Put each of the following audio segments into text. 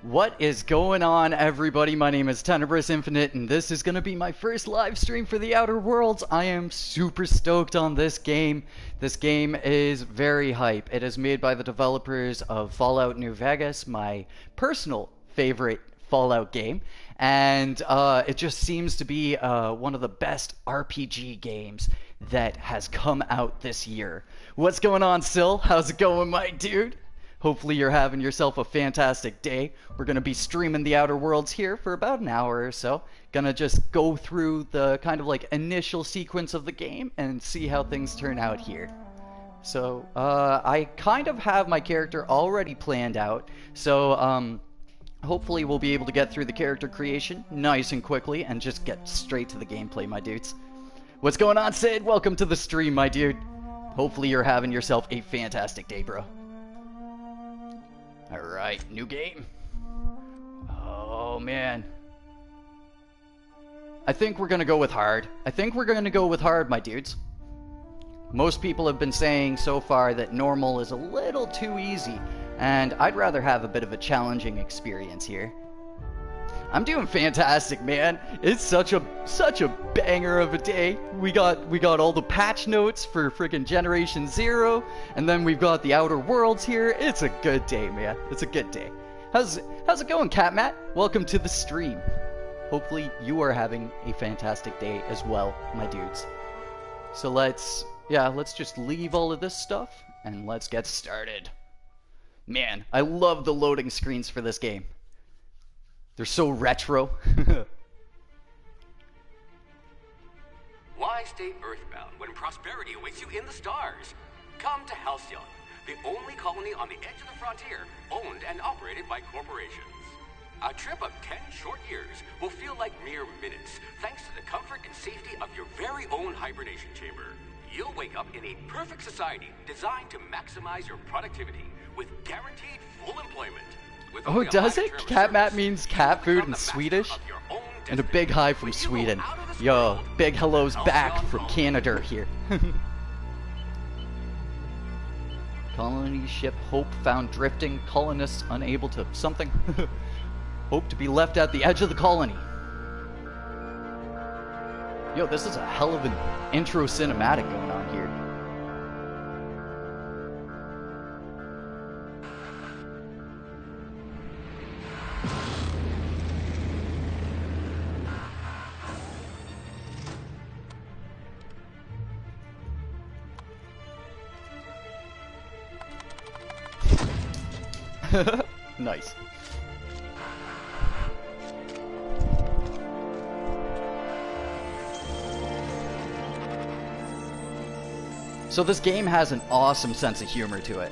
What is going on, everybody? My name is Tenebrous Infinite, and this is going to be my first live stream for the Outer Worlds. I am super stoked on this game. This game is very hype. It is made by the developers of Fallout New Vegas, my personal favorite Fallout game, and it just seems to be one of the best RPG games that has come out this year. What's going on, Sil? How's it going, my dude? Hopefully you're having yourself a fantastic day. We're going to be streaming the Outer Worlds here for about an hour or so. Gonna just go through the kind of like initial sequence of the game and see how things turn out here. So, I kind of have my character already planned out. So, hopefully we'll be able to get through the character creation nice and quickly and just get straight to the gameplay, my dudes. What's going on, Sid? Welcome to the stream, my dude. Hopefully you're having yourself a fantastic day, bro. Alright, new game. Oh, man. I think we're gonna go with hard. My dudes. Most people have been saying so far that normal is a little too easy, and I'd rather have a bit of a challenging experience here. I'm doing fantastic, man. It's such a banger of a day. We got all the patch notes for friggin' Generation Zero, and then we've got the Outer Worlds here. It's a good day, man. It's a good day. How's it going, Cat Matt? Welcome to the stream. Hopefully you are having a fantastic day as well, my dudes. So let's just leave all of this stuff and let's get started. Man, I love the loading screens for this game. They're so retro. Why stay earthbound when prosperity awaits you in the stars? Come to Halcyon, the only colony on the edge of the frontier, owned and operated by corporations. A trip of 10 short years will feel like mere minutes, thanks to the comfort and safety of your very own hibernation chamber. You'll wake up in a perfect society designed to maximize your productivity with guaranteed full employment. Oh, does it? Cat Matt means cat food in Swedish? And a big hi from Sweden. Yo, big hellos back from Canada here. Colony ship Hope found drifting. Colonists unable to something. Hope to be left at the edge of the colony. Yo, this is a hell of an intro cinematic going on here. Nice. So this game has an awesome sense of humor to it.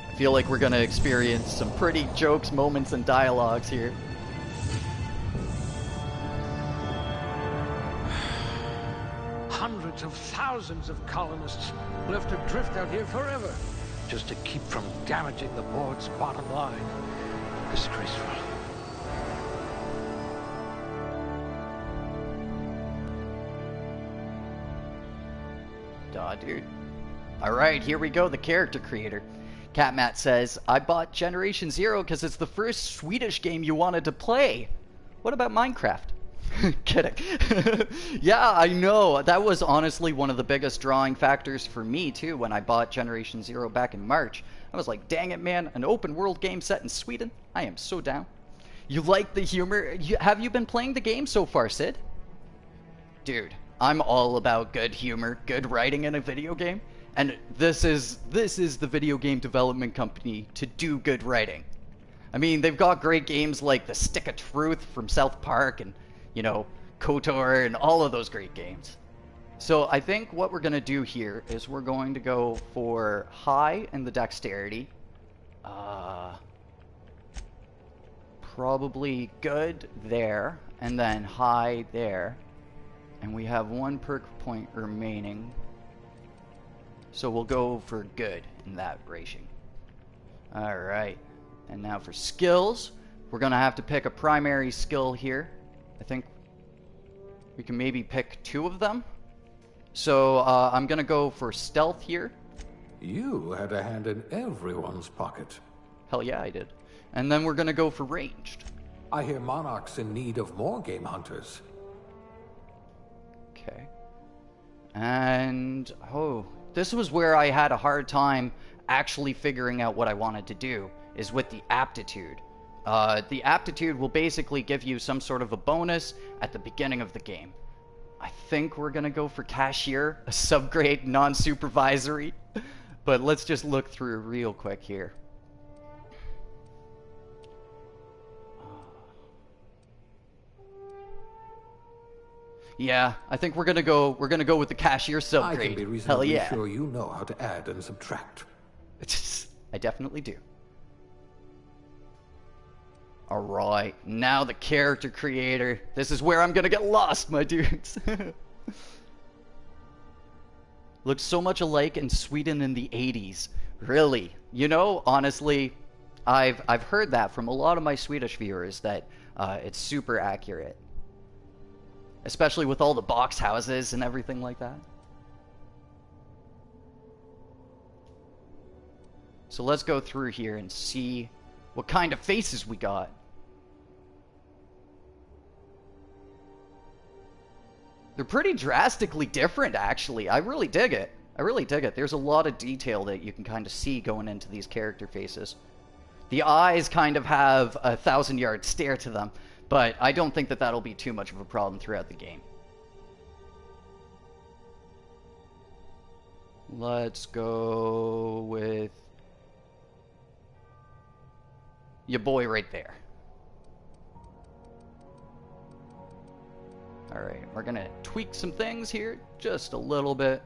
I feel like we're gonna experience some pretty jokes, moments, and dialogues here. Hundreds of thousands of colonists will have to drift out here forever, just to keep from damaging the board's bottom line. Disgraceful. Duh, dude. Alright, here we go, the character creator. Cat Matt says, I bought Generation Zero because it's the first Swedish game you wanted to play. What about Minecraft? Kidding. Yeah, I know. That was honestly one of the biggest drawing factors for me, too, when I bought Generation Zero back in March. I was like, dang it, man, an open world game set in Sweden? I am so down. You like the humor? Have you been playing the game so far, Sid? Dude, I'm all about good humor, good writing in a video game, and this is the video game development company to do good writing. I mean, they've got great games like The Stick of Truth from South Park and, you know, KOTOR and all of those great games. So I think what we're going to do here is we're going to go for high in the dexterity. Probably good there, and then high there. And we have one perk point remaining. So we'll go for good in that rating. Alright. And now for skills. We're going to have to pick a primary skill here. I think we can maybe pick two of them. So I'm going to go for stealth here. You had a hand in everyone's pocket. Hell yeah, I did. And then we're gonna go for ranged. I hear Monarch's in need of more game hunters. Okay. And, oh, this was where I had a hard time actually figuring out what I wanted to do, is with the aptitude. The aptitude will basically give you some sort of a bonus at the beginning of the game. I think we're gonna go for cashier, a subgrade non-supervisory, but let's just look through real quick here. Yeah, I think we're gonna go with the cashier subgrade. I can be Hell reasonably yeah. sure you know how to add and subtract. I definitely do. Alright, now the character creator. This is where I'm gonna get lost, my dudes. Looks so much alike in Sweden in the 80s. Really? You know, honestly, I've heard that from a lot of my Swedish viewers, that it's super accurate. Especially with all the box houses and everything like that. So let's go through here and see what kind of faces we got. They're pretty drastically different, actually. I really dig it. I really dig it. There's a lot of detail that you can kind of see going into these character faces. The eyes kind of have a 1,000-yard stare to them, but I don't think that that'll be too much of a problem throughout the game. Let's go with your boy right there. Alright, we're gonna tweak some things here just a little bit.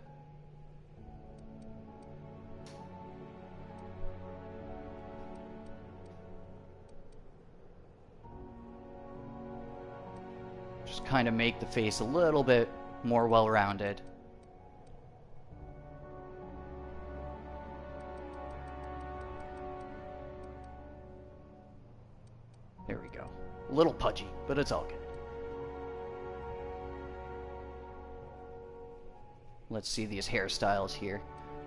Just kind of make the face a little bit more well-rounded. There we go. A little pudgy, but it's all good. Let's see these hairstyles here.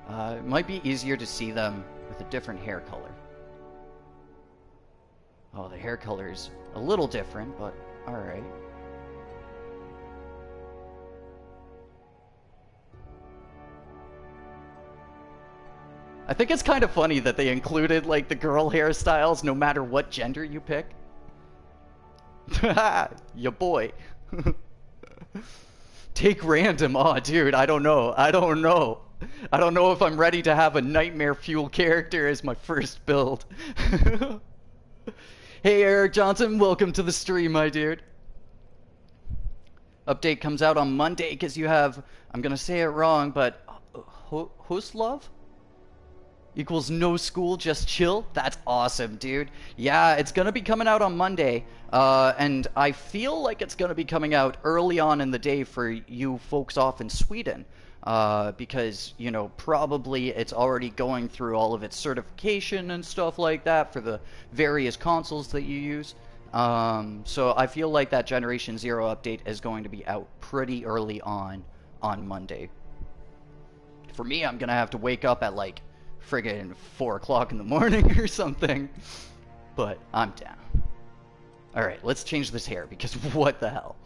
It might be easier to see them with a different hair color. Oh, the hair color is a little different, but alright. I think it's kind of funny that they included, like, the girl hairstyles no matter what gender you pick. Your boy. Take random. Oh, dude, I don't know. I don't know if I'm ready to have a Nightmare Fuel character as my first build. Hey, Eric Johnson, welcome to the stream, my dude. Update comes out on Monday because you have, I'm going to say it wrong, but Huslov? Equals no school, just chill. That's awesome, dude. Yeah, it's gonna be coming out on Monday, and I feel like it's gonna be coming out early on in the day for you folks off in Sweden, because, you know, probably it's already going through all of its certification and stuff like that for the various consoles that you use. So I feel like that Generation Zero update is going to be out pretty early on Monday. For me, I'm gonna have to wake up at like friggin' 4 o'clock in the morning or something, but I'm down. Alright, let's change this hair, because what the hell.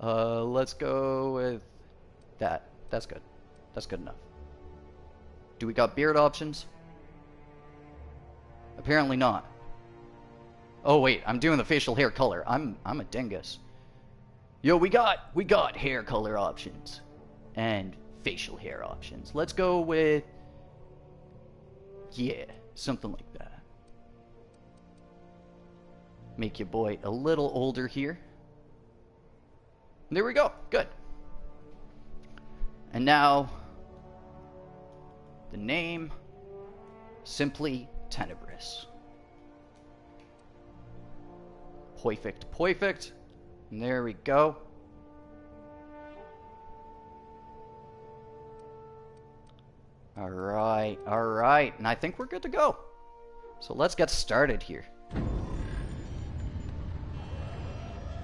Let's go with that. That's good. That's good enough. Do we got beard options? Apparently not. Oh wait, I'm doing the facial hair color. I'm a dingus. Yo, we got hair color options and facial hair options. Let's go with, yeah, something like that. Make your boy a little older here. There we go. Good. And now, the name, simply Tenebris. Perfect, perfect. And there we go. Alright, alright. And I think we're good to go. So let's get started here.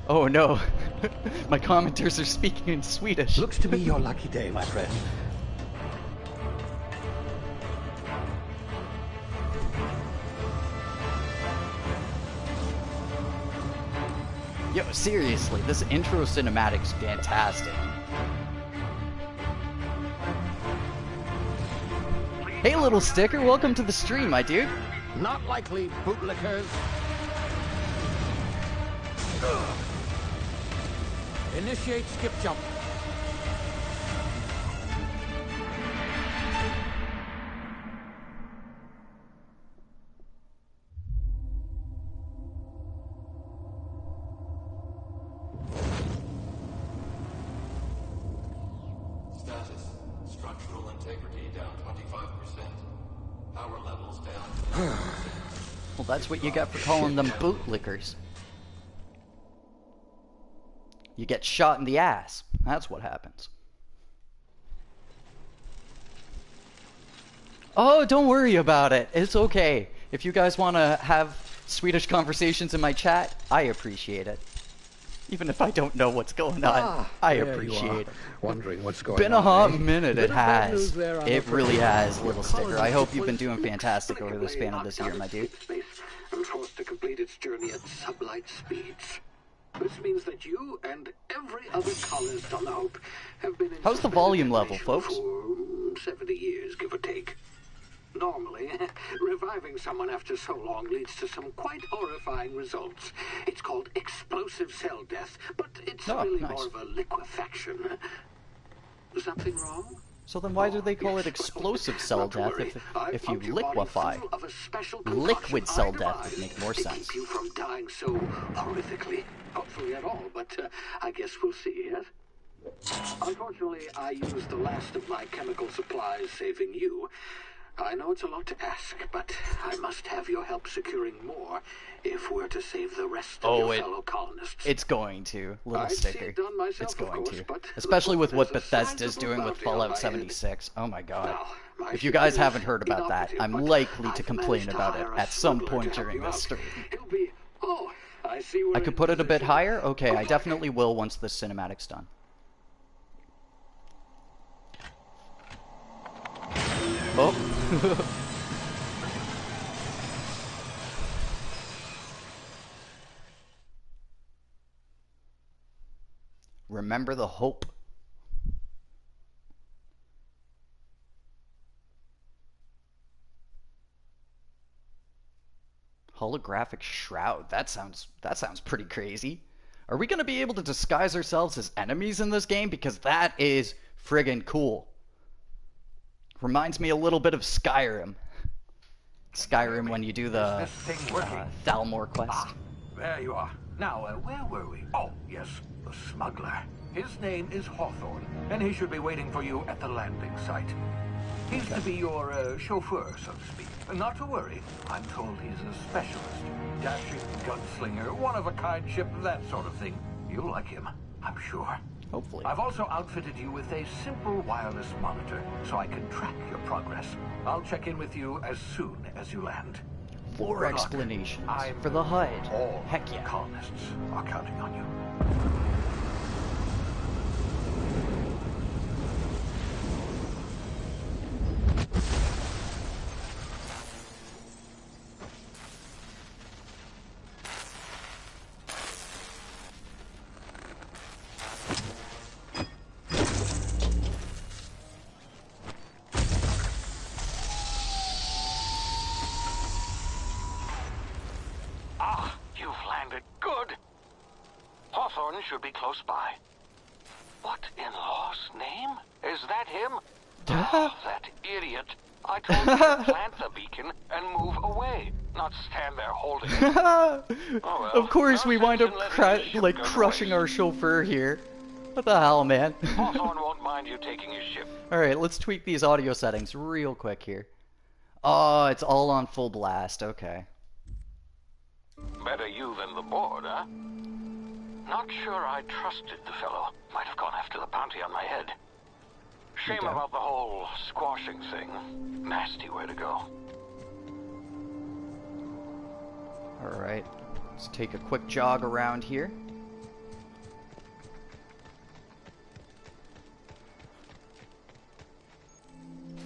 Oh no. My commenters are speaking in Swedish. Looks to me your lucky day, my friend. Yo, seriously, this intro cinematic's fantastic. Hey, little sticker, welcome to the stream, my dude. Not likely, bootlickers. Initiate skip jump. Status. Structural integrity down 25%. Power levels down. Well, that's what you got for calling them bootlickers. You get shot in the ass. That's what happens. Oh, don't worry about it. It's okay. If you guys want to have Swedish conversations in my chat, I appreciate it. Even if I don't know what's going on, I appreciate it. Wondering what's going Been on. a hot eh? minute, Bit it of bad news has. there, I'm It afraid. really has, little Your sticker. I colony hope you've been was doing fantastic over the span of this year, my dude. Space and forced to complete its journey at sublight speeds. This means that you and every other colonist on the Hope have been in How's the volume level, suspended folks? for 70 years, give or take. Normally, reviving someone after so long leads to some quite horrifying results. It's called explosive cell death, but it's Oh, really nice. more of a liquefaction. Something wrong? So then why do they call it explosive cell Not to death worry. I've if you pumped your body liquefy? full of a special Liquid concoction cell I death would devised make more to sense. keep you from dying so horrifically. Hopefully at all, but I guess we'll see, yes? Unfortunately, I used the last of my chemical supplies saving you. I know it's a lot to ask, but I must have your help securing more if we're to save the rest of your fellow colonists. It's going to, little I'd see sticker. it done myself, It's of going course, to. but Especially with what there's a Bethesda's sizable doing with bounty on Fallout my head. 76. Oh my god. Now, my If you guys ship haven't is heard about that, inoperative, I'm but likely to I've complain managed to about it hire a at some smuggler point to help during you this out. stream. He'll be... Oh, I see we're I could in put it a bit position. higher? Okay, Good I luck. definitely will once the cinematic's done. Oh. Remember the hope. Holographic shroud. That sounds pretty crazy. Are we going to be able to disguise ourselves as enemies in this game? Because that is friggin' cool. Reminds me a little bit of Skyrim. Skyrim when you do the Is this thing working? Thalmor quest. Ah, there you are. Now, where were we? Oh, yes, the smuggler. His name is Hawthorne, and he should be waiting for you at the landing site. He's to be your chauffeur, so to speak. Not to worry. I'm told he's a specialist. Dashing gunslinger, one-of-a-kind ship, that sort of thing. You'll like him, I'm sure. Hopefully. I've also outfitted you with a simple wireless monitor, so I can track your progress. I'll check in with you as soon as you land. Lore Good luck. explanations I'm for the HUD. All Heck yeah. colonists are counting on you. Ah, you've landed. Good. Hawthorne should be close by. What in law's name? Is that him? Oh, that idiot. I told you to plant the beacon and move away, not stand there holding it. Oh, well. Of course, we No wind sense up in letting the ship like go crushing to our waste. chauffeur here. What the hell, man? Hawthorne won't mind you taking his ship. Alright, let's tweak these audio settings real quick here. Oh, it's all on full blast. Okay. Better you than the board, huh? Not sure I trusted the fellow. Might have gone after the bounty on my head. Shame Okay. about the whole squashing thing. Nasty way to go. Alright. Let's take a quick jog around here.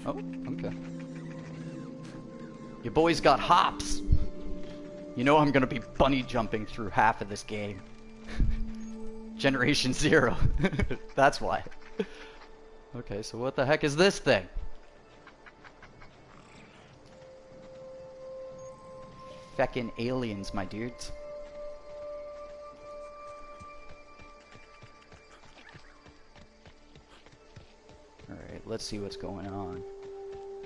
Oh, okay. You boys got hops. You know I'm gonna be bunny jumping through half of this game. Generation 0. That's why. Okay, so what the heck is this thing? Feckin' aliens, my dudes. Alright, let's see what's going on.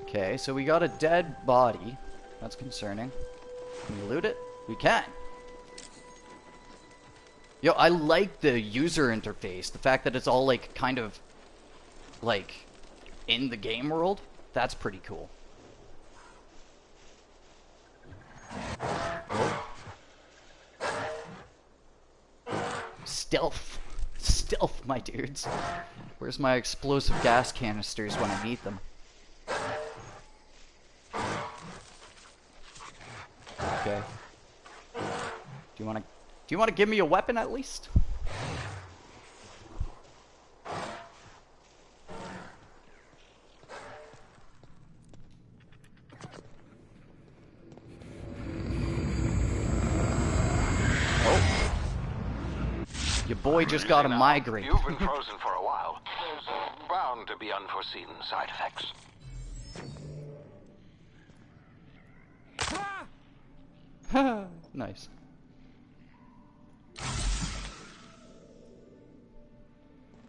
Okay, so we got a dead body. That's concerning. Can we loot it? We can! Yo, I like the user interface. The fact that it's all, like, kind of, like, in the game world. That's pretty cool. Stealth. Stealth, my dudes. Where's my explosive gas canisters when I need them? Okay. Do you wanna give me a weapon at least? Your boy just got a migraine. You've been frozen for a while. There's bound to be unforeseen side effects. Nice.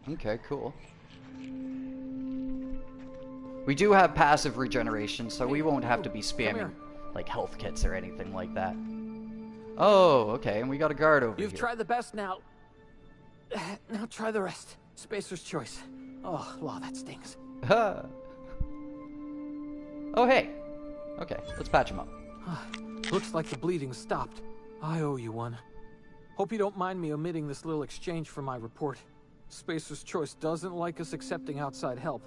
Okay, cool. We do have passive regeneration, so we won't have to be spamming like health kits or anything like that. Oh, okay, and we got a guard over here. You've tried the best now. Now try the rest. Spacer's choice. Oh, law, that stings. Oh, hey. Okay, let's patch him up. Looks like the bleeding stopped. I owe you one. Hope you don't mind me omitting this little exchange from my report. Spacer's Choice doesn't like us accepting outside help.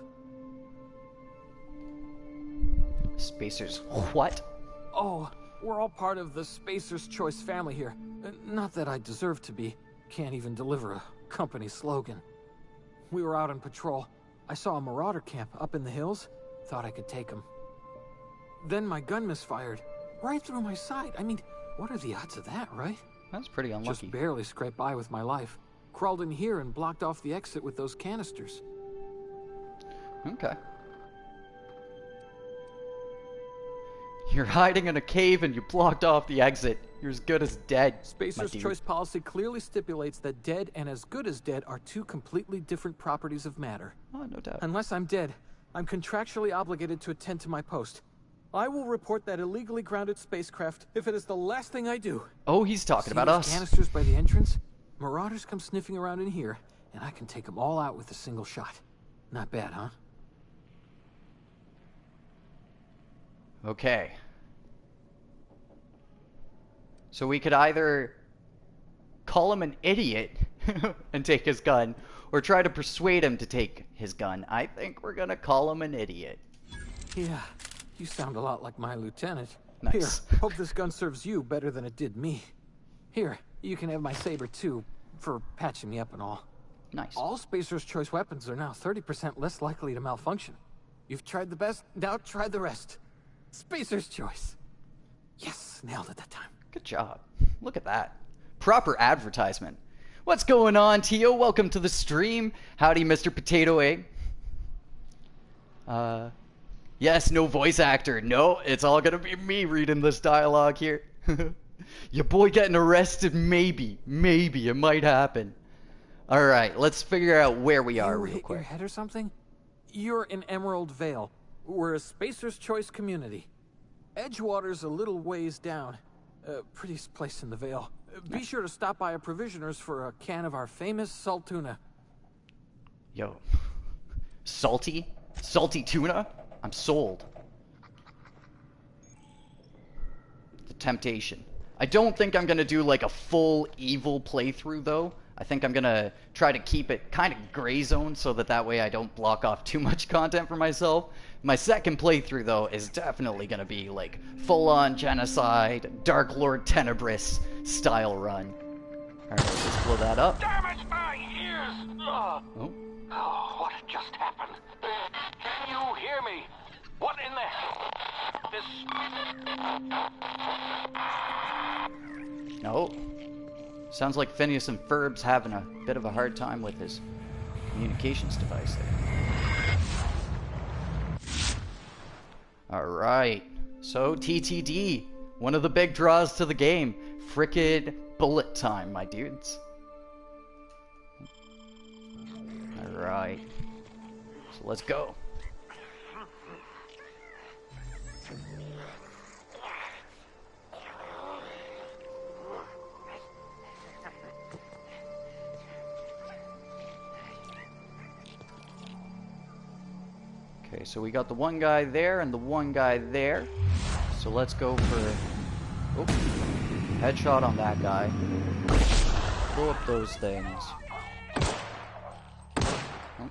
Spacer's what? Oh, we're all part of the Spacer's Choice family here. Not that I deserve to be. Can't even deliver a company slogan. We were out on patrol. I saw a marauder camp up in the hills. Thought I could take them. Then my gun misfired. Right through my side. I mean, what are the odds of that, right? That's pretty unlucky. Just barely scraped by with my life. Crawled in here and blocked off the exit with those canisters. Okay. You're hiding in a cave and you blocked off the exit. You're as good as dead. Spacer's Choice policy clearly stipulates that dead and as good as dead are two completely different properties of matter. Oh, no doubt. Unless I'm dead, I'm contractually obligated to attend to my post. I will report that illegally grounded spacecraft if it is the last thing I do. Oh, he's talking about those us. Canisters by the entrance? Marauders come sniffing around in here, and I can take them all out with a single shot. Not bad, huh? Okay. So we could either call him an idiot and take his gun, or try to persuade him to take his gun. I think we're gonna call him an idiot. Yeah, you sound a lot like my lieutenant. Nice. Here, hope this gun serves you better than it did me. Here, you can have my saber too, for patching me up and all. Nice. All Spacer's Choice weapons are now 30% less likely to malfunction. You've tried the best, now try the rest. Spacer's Choice. Yes, nailed it that time. Good job. Look at that. Proper advertisement. What's going on, Tio? Welcome to the stream. Howdy, Mr. Potato Egg. Yes, no voice actor. No, it's all gonna be me reading this dialogue here. Your boy getting arrested, maybe. Maybe. It might happen. Alright, let's figure out where we are real hit quick. your head or something? You're in Emerald Vale. We're a Spacer's Choice community. Edgewater's a little ways down. Prettiest place in the Vale. Be sure to stop by a provisioner's for a can of our famous Saltuna. Yo. Salty? Salty tuna? I'm sold. The temptation. I don't think I'm gonna do like a full evil playthrough though. I think I'm gonna try to keep it kind of gray zone so that way I don't block off too much content for myself. My second playthrough though is definitely gonna be like full-on genocide, Dark Lord Tenebris style run. Alright, let's just blow that up. Damage my ears! Oh. Oh, what just happened? Can you hear me? What in the... This... No. Sounds like Phineas and Ferb's having a bit of a hard time with his communications device there. Alright, so TTD, one of the big draws to the game. Frickin' bullet time, my dudes. Alright, so let's go. Okay, so we got the one guy there and the one guy there. So let's go for... Oh, headshot on that guy. Blow up those things. Oh.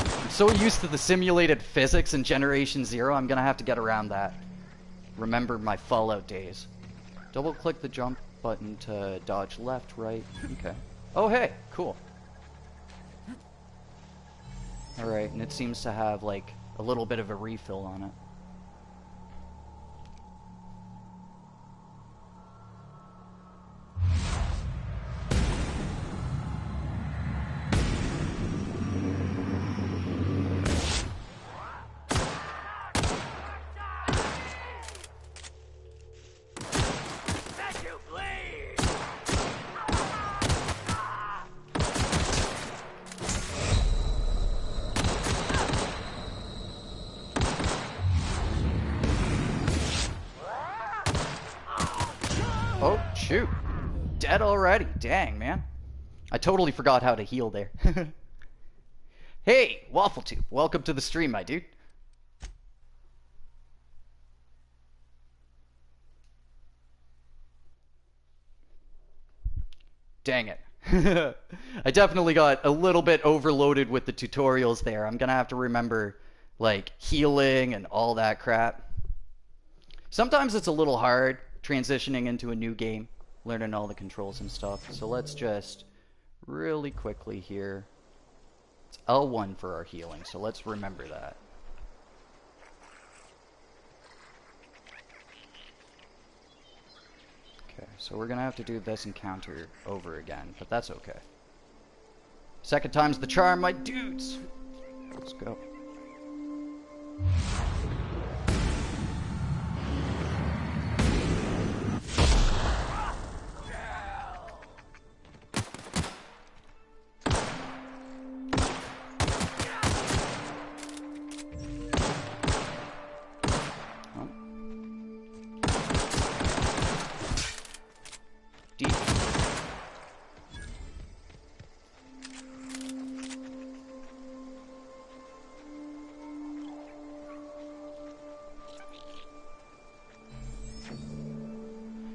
I'm so used to the simulated physics in Generation Zero, I'm gonna have to get around that. Remember my Fallout days. Double click the jump button to dodge left, right. Okay. Oh, hey, cool. Alright, and it seems to have like a little bit of a refill on it. Oh, shoot. Dead already. Dang, man. I totally forgot how to heal there. Hey, WaffleTube. Welcome to the stream, my dude. Dang it. I definitely got a little bit overloaded with the tutorials there. I'm gonna have to remember, like, healing and all that crap. Sometimes it's a little hard transitioning into a new game, learning all the controls and stuff. So let's just really quickly here. It's L1 for our healing, so let's remember that. Okay, so we're gonna have to do this encounter over again, but that's okay. Second time's the charm, my dudes! Let's go.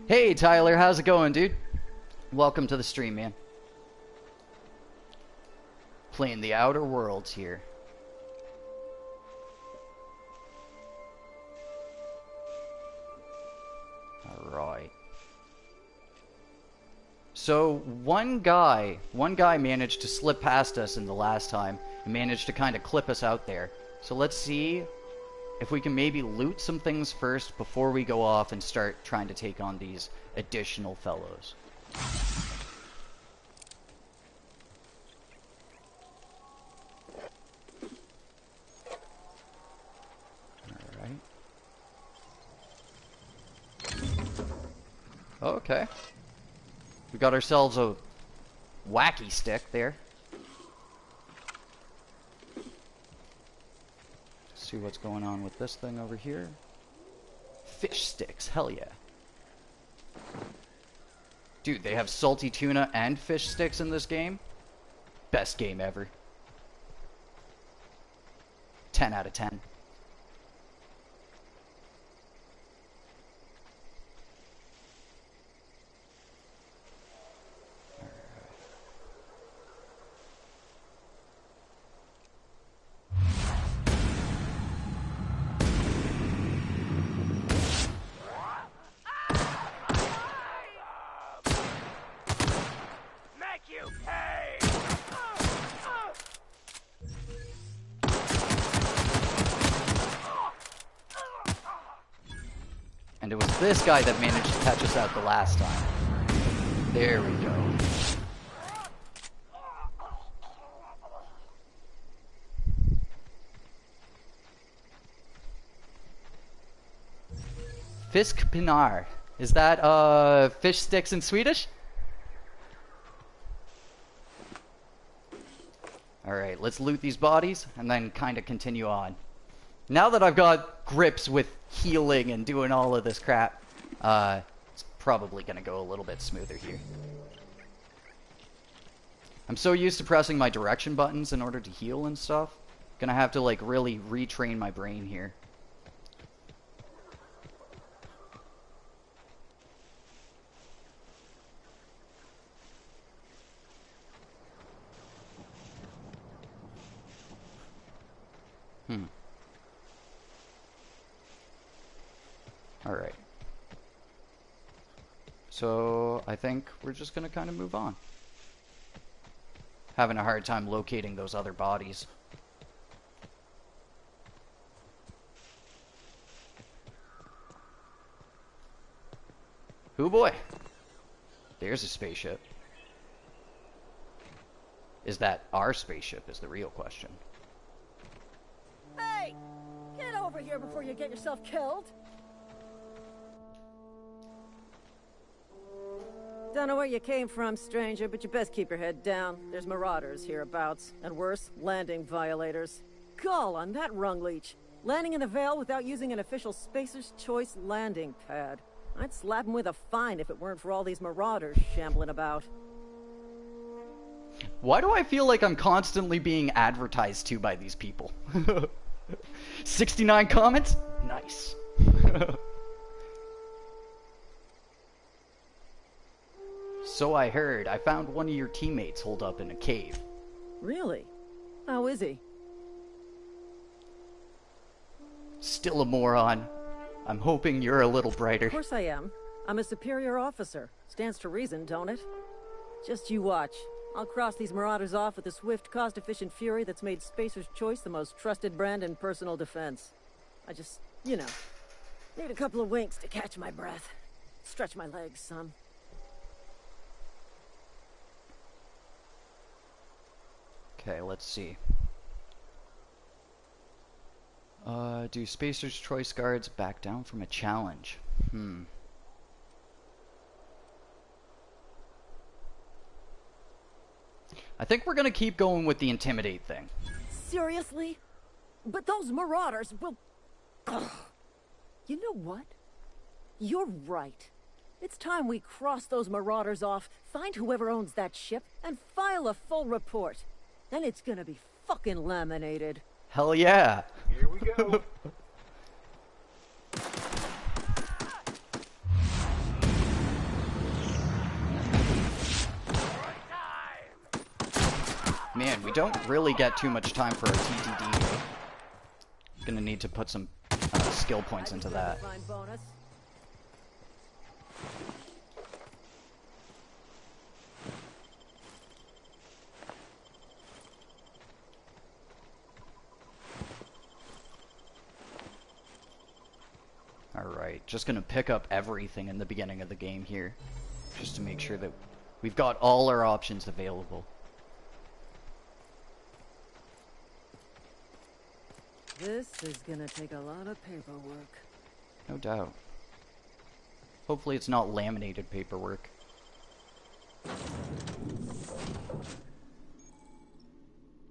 Hey Tyler, how's it going, dude? Welcome to the stream, man. Playing the Outer Worlds here. Alright. So one guy managed to slip past us in the last time and managed to kind of clip us out there. So let's see if we can maybe loot some things first before we go off and start trying to take on these additional fellows. Alright. Okay. We got ourselves a wacky stick there. See what's going on with this thing over here. Fish sticks, hell yeah. Dude, they have salty tuna and fish sticks in this game. Best game ever. 10 out of 10. this guy that managed to catch us out the last time. There we go. Fiskpinnar. Is that fish sticks in Swedish? Alright, let's loot these bodies and then kind of continue on. Now that I've got grips with healing and doing all of this crap, it's probably going to go a little bit smoother here. I'm so used to pressing my direction buttons in order to heal and stuff. Gonna have to like really retrain my brain here. Alright. So, I think we're just gonna kind of move on. Having a hard time locating those other bodies. Hoo boy! There's a spaceship. Is that our spaceship is the real question. Hey! Get over here before you get yourself killed! Don't know where you came from, stranger, but you best keep your head down. There's marauders hereabouts, and worse, landing violators. Gall on that rung leech. Landing in the Vale without using an official Spacer's Choice landing pad. I'd slap him with a fine if it weren't for all these marauders shambling about. Why do I feel like I'm constantly being advertised to by these people? 69 comments? Nice. So I heard. I found one of your teammates holed up in a cave. Really? How is he? Still a moron. I'm hoping you're a little brighter. Of course I am. I'm a superior officer. Stands to reason, don't it? Just you watch. I'll cross these marauders off with a swift, cost-efficient fury that's made Spacer's Choice the most trusted brand in personal defense. I just, you know, need a couple of winks to catch my breath. Stretch my legs some. Okay, let's see. Do Spacer's Choice guards back down from a challenge? I think we're gonna keep going with the intimidate thing. Seriously? But those marauders will... Ugh. You know what? You're right. It's time we cross those marauders off, find whoever owns that ship, and file a full report. Then it's gonna be fucking laminated. Hell yeah. Here we go. Man, we don't really get too much time for our TTD here. Gonna need to put some skill points into that. Alright, just gonna pick up everything in the beginning of the game here, just to make sure that we've got all our options available. This is gonna take a lot of paperwork. No doubt. Hopefully it's not laminated paperwork. They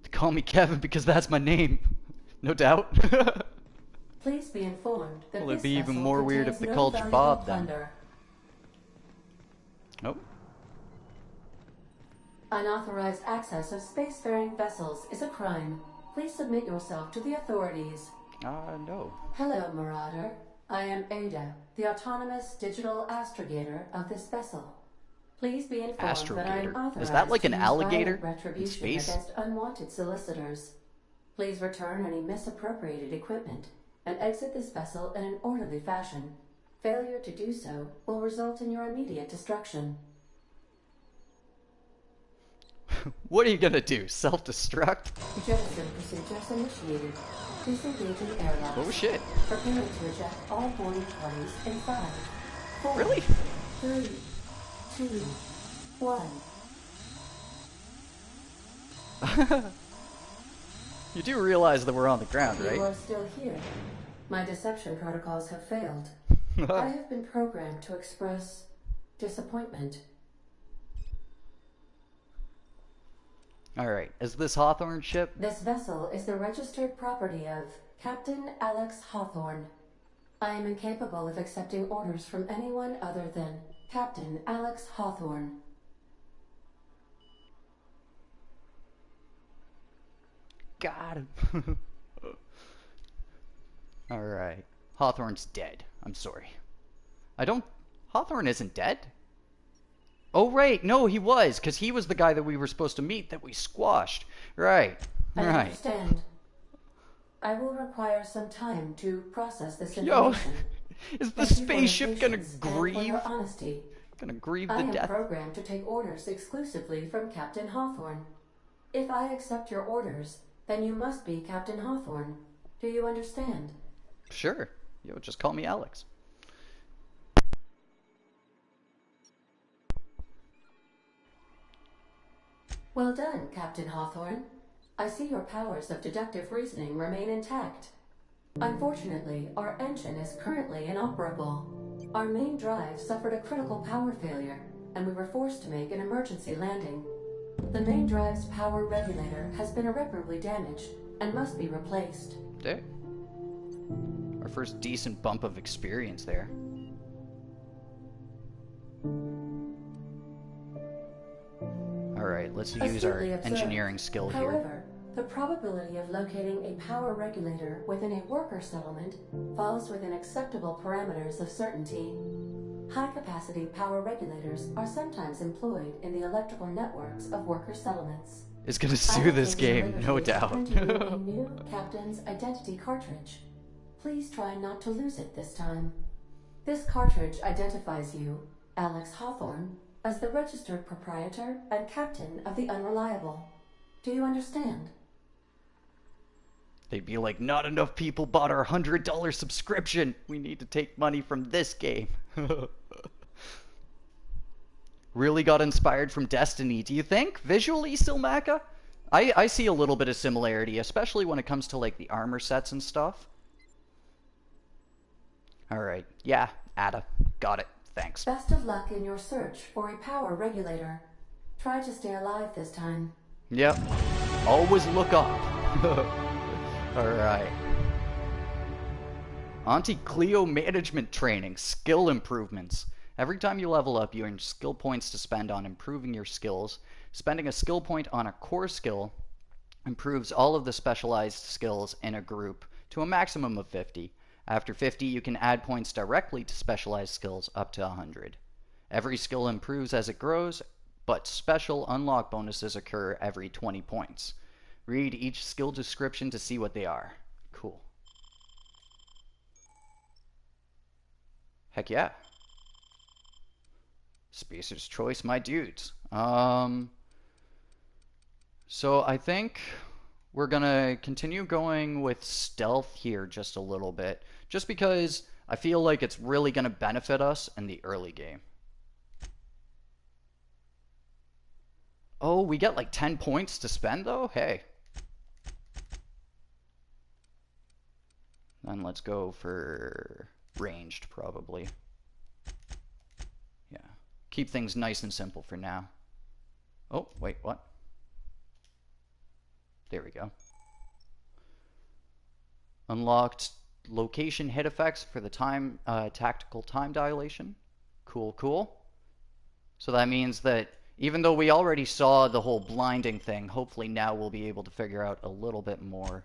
call me Kevin because that's my name. No doubt. Please be informed that Well, it'd this be even vessel more weird if contains they no called you valuable Bob then. plunder. Nope. Unauthorized access of spacefaring vessels is a crime. Please submit yourself to the authorities. No. Hello, Marauder. I am Ada, the autonomous digital astrogator of this vessel. Please be informed that I am Astrogator. authorized Is that like an to use alligator violent in retribution space? against unwanted solicitors. Please return any misappropriated equipment and exit this vessel in an orderly fashion. Failure to do so will result in your immediate destruction. What are you gonna do? Self-destruct? Jettison procedures initiated. Disengaging airlocks. Oh shit. Preparing to eject all boarding parties in 5, 4, Really? 3, 2, 1. You do realize that we're on the ground, You right? are still here. My deception protocols have failed. I have been programmed to express disappointment. Alright, is this Hawthorne ship? This vessel is the registered property of Captain Alex Hawthorne. I am incapable of accepting orders from anyone other than Captain Alex Hawthorne. Got him. Alright. Hawthorne's dead. I'm sorry. Hawthorne isn't dead? Oh, right. No, he was, because he was the guy that we were supposed to meet that we squashed. Right. I Right. understand. I will require some time to process this Yo, information. is the Thank you for your spaceship gonna patience and for grieve? your honesty. Gonna grieve I the am death? programmed to take orders exclusively from Captain Hawthorne. If I accept your orders, then you must be Captain Hawthorne. Do you understand? Sure. Yo, just call me Alex. Well done, Captain Hawthorne. I see your powers of deductive reasoning remain intact. Unfortunately, our engine is currently inoperable. Our main drive suffered a critical power failure, and we were forced to make an emergency landing. The main drive's power regulator has been irreparably damaged and must be replaced. There. Our first decent bump of experience there. Alright, let's use our Astutely observed. engineering skill here. However, the probability of locating a power regulator within a worker settlement falls within acceptable parameters of certainty. High-capacity power regulators are sometimes employed in the electrical networks of worker settlements. It's gonna I sue have this taken game, the no liberty to doubt. print you a new captain's identity cartridge. Please try not to lose it this time. This cartridge identifies you, Alex Hawthorne, as the registered proprietor and captain of the Unreliable. Do you understand? They'd be like, not enough people bought our $100 subscription. We need to take money from this game. Really got inspired from Destiny, do you think? Visually, Silmaca? I see a little bit of similarity, especially when it comes to like the armor sets and stuff. Alright, yeah, Ada. Got it. Thanks. Best of luck in your search for a power regulator. Try to stay alive this time. Yep. Always look up. Alright. Auntie Cleo management training. Skill improvements. Every time you level up, you earn skill points to spend on improving your skills. Spending a skill point on a core skill improves all of the specialized skills in a group to a maximum of 50. After 50, you can add points directly to specialized skills up to 100. Every skill improves as it grows, but special unlock bonuses occur every 20 points. Read each skill description to see what they are. Cool. Heck yeah. Spacer's choice, my dudes. So I think we're gonna continue going with stealth here just a little bit, just because I feel like it's really gonna benefit us in the early game. Oh, we get like 10 points to spend though? Hey. Then let's go for ranged probably. Yeah. Keep things nice and simple for now. Oh, wait, what? There we go. Unlocked location hit effects for the time tactical time dilation. Cool, cool. So that means that even though we already saw the whole blinding thing, hopefully now we'll be able to figure out a little bit more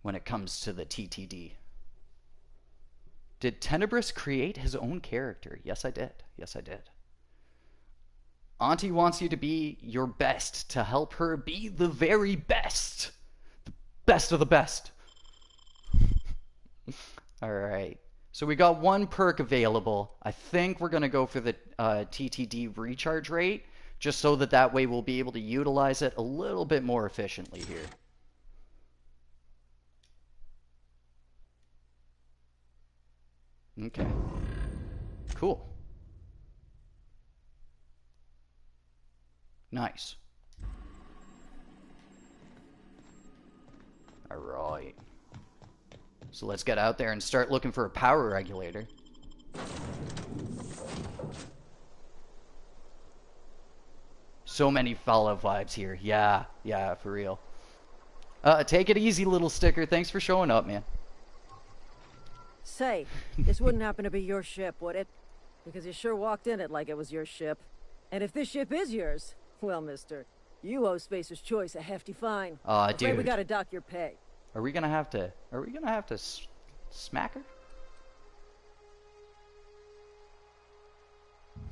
when it comes to the TTD. Did Tenebris create his own character? Yes, I did. Yes, I did. Auntie wants you to be your best, to help her be the very best. The best of the best. Alright. So we got one perk available. I think we're going to go for the TTD recharge rate, just so that that way we'll be able to utilize it a little bit more efficiently here. Okay. Cool. Nice. Alright. So let's get out there and start looking for a power regulator. So many Fallout vibes here. Yeah, for real. Take it easy, little sticker. Thanks for showing up, man. Say, this wouldn't happen to be your ship, would it? Because you sure walked in it like it was your ship. And if this ship is yours, well, mister, you owe Spacer's Choice a hefty fine. Dude. We gotta dock your pay. Are we gonna have to smack her?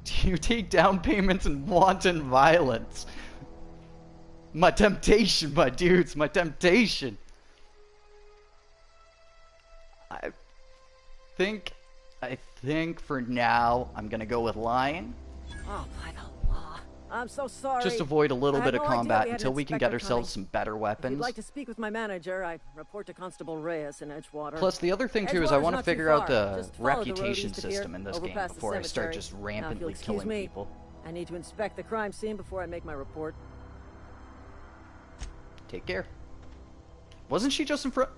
Do you take down payments and wanton violence? My temptation, my dudes, my temptation. I think for now I'm gonna go with lying. Oh, by the law. I'm so sorry. Just avoid a little bit of combat we until we can get ourselves some better weapons. If you'd like to speak with my manager, I report to Constable Reyes in Edgewater. Plus, the other thing too is I want to figure out the Just follow the road reputation east of system here, in this over game past the before I start cemetery. just Now, if rampantly you'll excuse killing me, people. I need to inspect the crime scene before I make my report. Take care. Wasn't she just in front?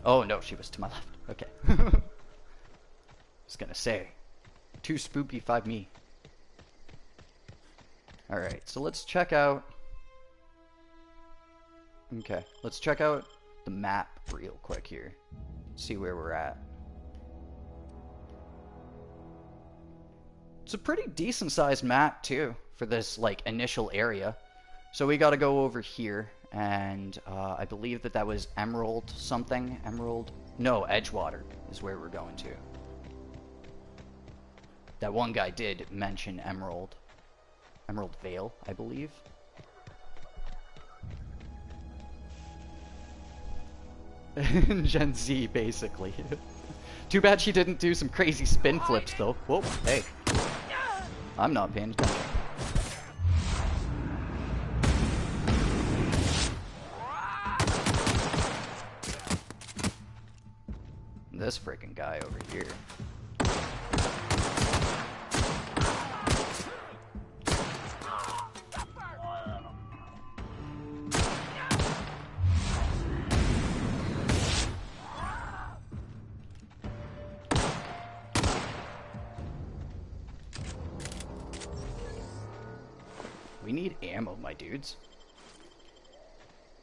Oh no, she was to my left. Okay. I was gonna say, too spoopy 5 me. Alright, so let's check out... Okay, let's check out the map real quick here. See where we're at. It's a pretty decent sized map too, for this like initial area. So we gotta go over here, and I believe that was Emerald something. No, Edgewater is where we're going to. That one guy did mention Emerald Vale, I believe. Gen Z, basically. Too bad she didn't do some crazy spin flips, though. Whoa, hey. I'm not paying attention. This freaking guy over here. We need ammo, my dudes.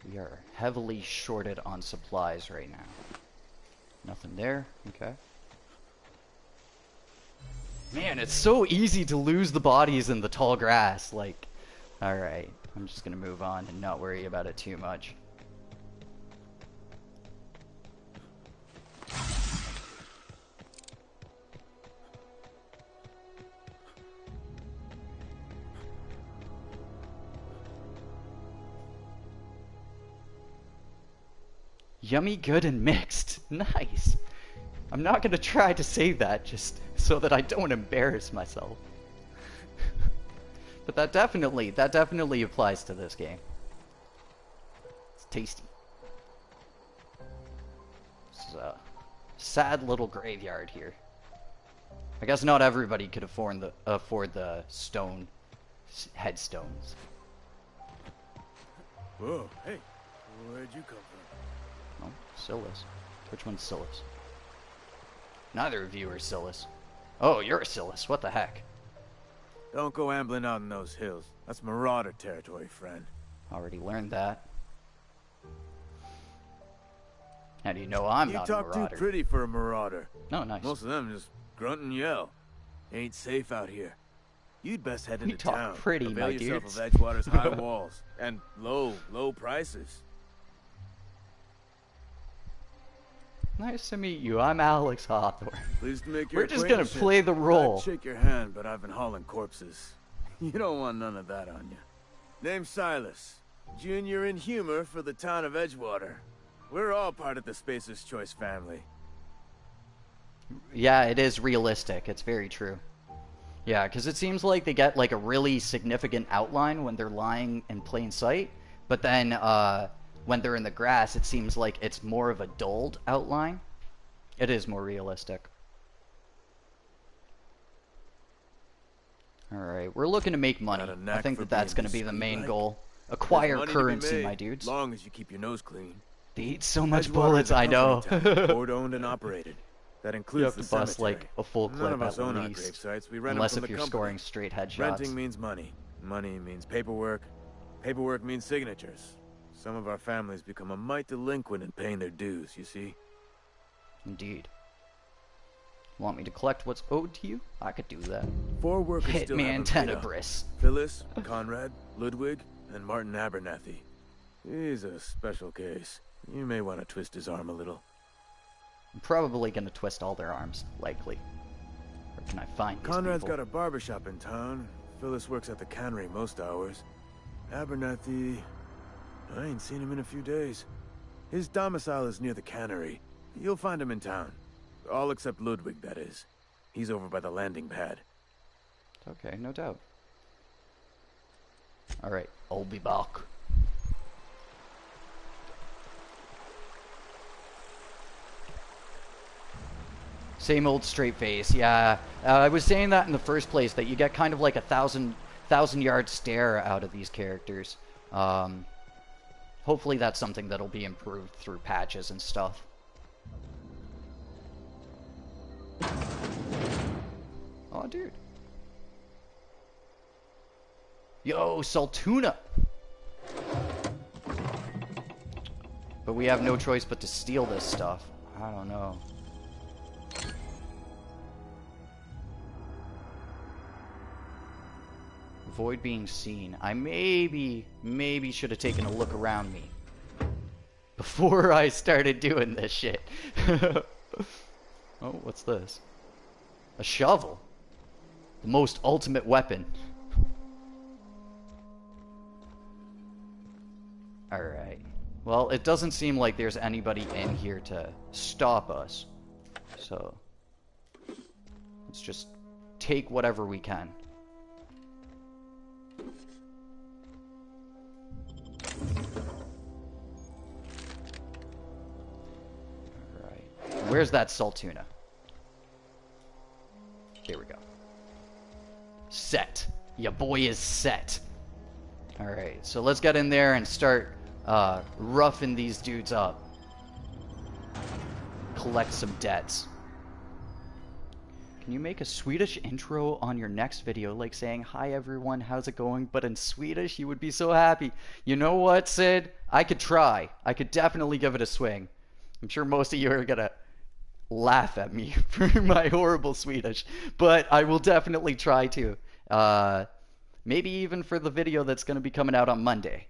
We are heavily shorted on supplies right now. Nothing there. Okay. Man, it's so easy to lose the bodies in the tall grass. Like, alright. I'm just gonna move on and not worry about it too much. Yummy, good, and mixed. Nice. I'm not gonna try to say that just so that I don't embarrass myself. But that definitely applies to this game. It's tasty. This is a sad little graveyard here. I guess not everybody could afford the stone headstones. Whoa, hey, where'd you come from? Oh, Silas. Which one's Silas? Neither of you are Silas. Oh, you're a Silas. What the heck? Don't go ambling out in those hills. That's Marauder territory, friend. Already learned that. How do you know I'm not a Marauder? You talk too pretty for a Marauder. Oh, nice. Most of them just grunt and yell. Ain't safe out here. You'd best head into You talk town. pretty, Avail my yourself dudes. of Edgewater's high walls and low prices. Nice to meet you. I'm Alex Hawthorne. Pleased to make your We're just gonna acquaintanceship. play the role. I'd shake your hand, but I've been hauling corpses. You don't want none of that on you. Name's Silas. Junior in humor for the town of Edgewater. We're all part of the Spacer's Choice family. Yeah, it is realistic. It's very true. Yeah, because it seems like they get like a really significant outline when they're lying in plain sight, but then when they're in the grass, it seems like it's more of a dulled outline. It is more realistic. Alright, we're looking to make money. Got a knack I think for that's being going to be the main discreet-like. goal. There's Acquire money to be currency, made, my dudes. long as you keep your nose clean. They eat so much Edgewater bullets, is a I know. company town, board-owned and operated. That You includes have the to bust cemetery. like a full None clip of us at own our least. grave sites. We rent Unless them if from you're the company. scoring straight headshots. Renting means money. Money means paperwork. Paperwork means signatures. Some of our families become a mite delinquent in paying their dues, you see? Indeed. Want me to collect what's owed to you? I could do that. 4 workers still Hitman haven't paid up. Tenebris. Phyllis, Conrad, Ludwig, and Martin Abernathy. He's a special case. You may want to twist his arm a little. I'm probably gonna twist all their arms, likely. Where can I find these Conrad's people? got a barbershop in town. Phyllis works at the cannery most hours. Abernathy... I ain't seen him in a few days. His domicile is near the cannery. You'll find him in town. All except Ludwig, that is. He's over by the landing pad. Okay, no doubt. Alright, I'll be back. Same old straight face, yeah. I was saying that in the first place, that you get kind of like a thousand-yard stare out of these characters. Hopefully that's something that'll be improved through patches and stuff. Oh, dude. Yo, Saltuna! But we have no choice but to steal this stuff. I don't know. Avoid being seen. I maybe should have taken a look around me before I started doing this shit. Oh, what's this? A shovel. The most ultimate weapon. Alright. Well, it doesn't seem like there's anybody in here to stop us. So, let's just take whatever we can. Alright. Where's that Saltuna? Here we go. Set. Ya boy is set. Alright, so let's get in there and start roughing these dudes up. Collect some debts. Can you make a Swedish intro on your next video, like saying, "Hi everyone, how's it going?" but in Swedish? You would be so happy. You know what, Sid? I could try. I could definitely give it a swing. I'm sure most of you are gonna laugh at me for my horrible Swedish, but I will definitely try to. Maybe even for the video that's gonna be coming out on Monday.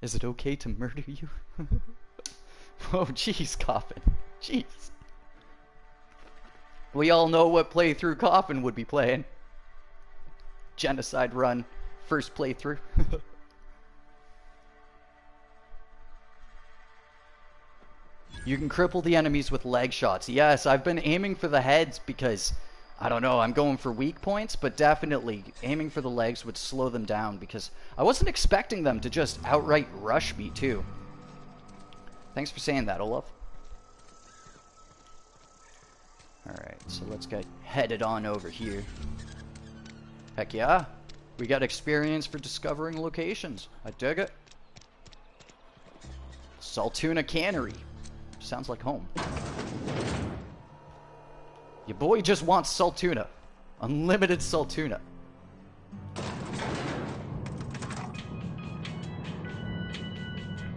Is it okay to murder you? Oh, jeez, Coffin. Jeez. We all know what playthrough Coffin would be playing. Genocide Run, first playthrough. You can cripple the enemies with leg shots. Yes, I've been aiming for the heads because, I don't know, I'm going for weak points, but definitely aiming for the legs would slow them down because I wasn't expecting them to just outright rush me too. Thanks for saying that, Olaf. Alright, so let's get headed on over here. Heck yeah. We got experience for discovering locations. I dig it. Saltuna Cannery. Sounds like home. Your boy just wants Saltuna. Unlimited Saltuna.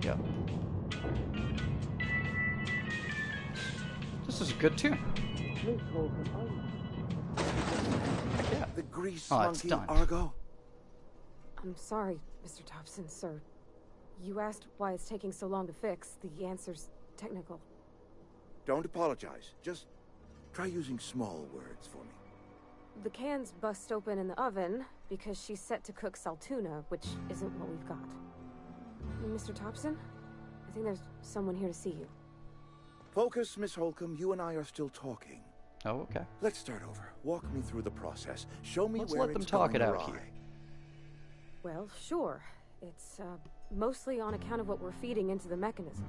Yep. This is a good tune. Yeah. The grease Oh, it's monkey, done. Argo. I'm sorry, Mr. Thompson, sir. You asked why it's taking so long to fix. The answer's technical. Don't apologize. Just try using small words for me. The can's bust open in the oven because she's set to cook Saltuna, which isn't what we've got. Mr. Thompson? I think there's someone here to see you. Focus, Miss Holcomb. You and I are still talking. Oh, okay. Let's start over. Walk me through the process. Show me Let's where let them it's talk going it out awry. here. Well, sure. It's, mostly on account of what we're feeding into the mechanism.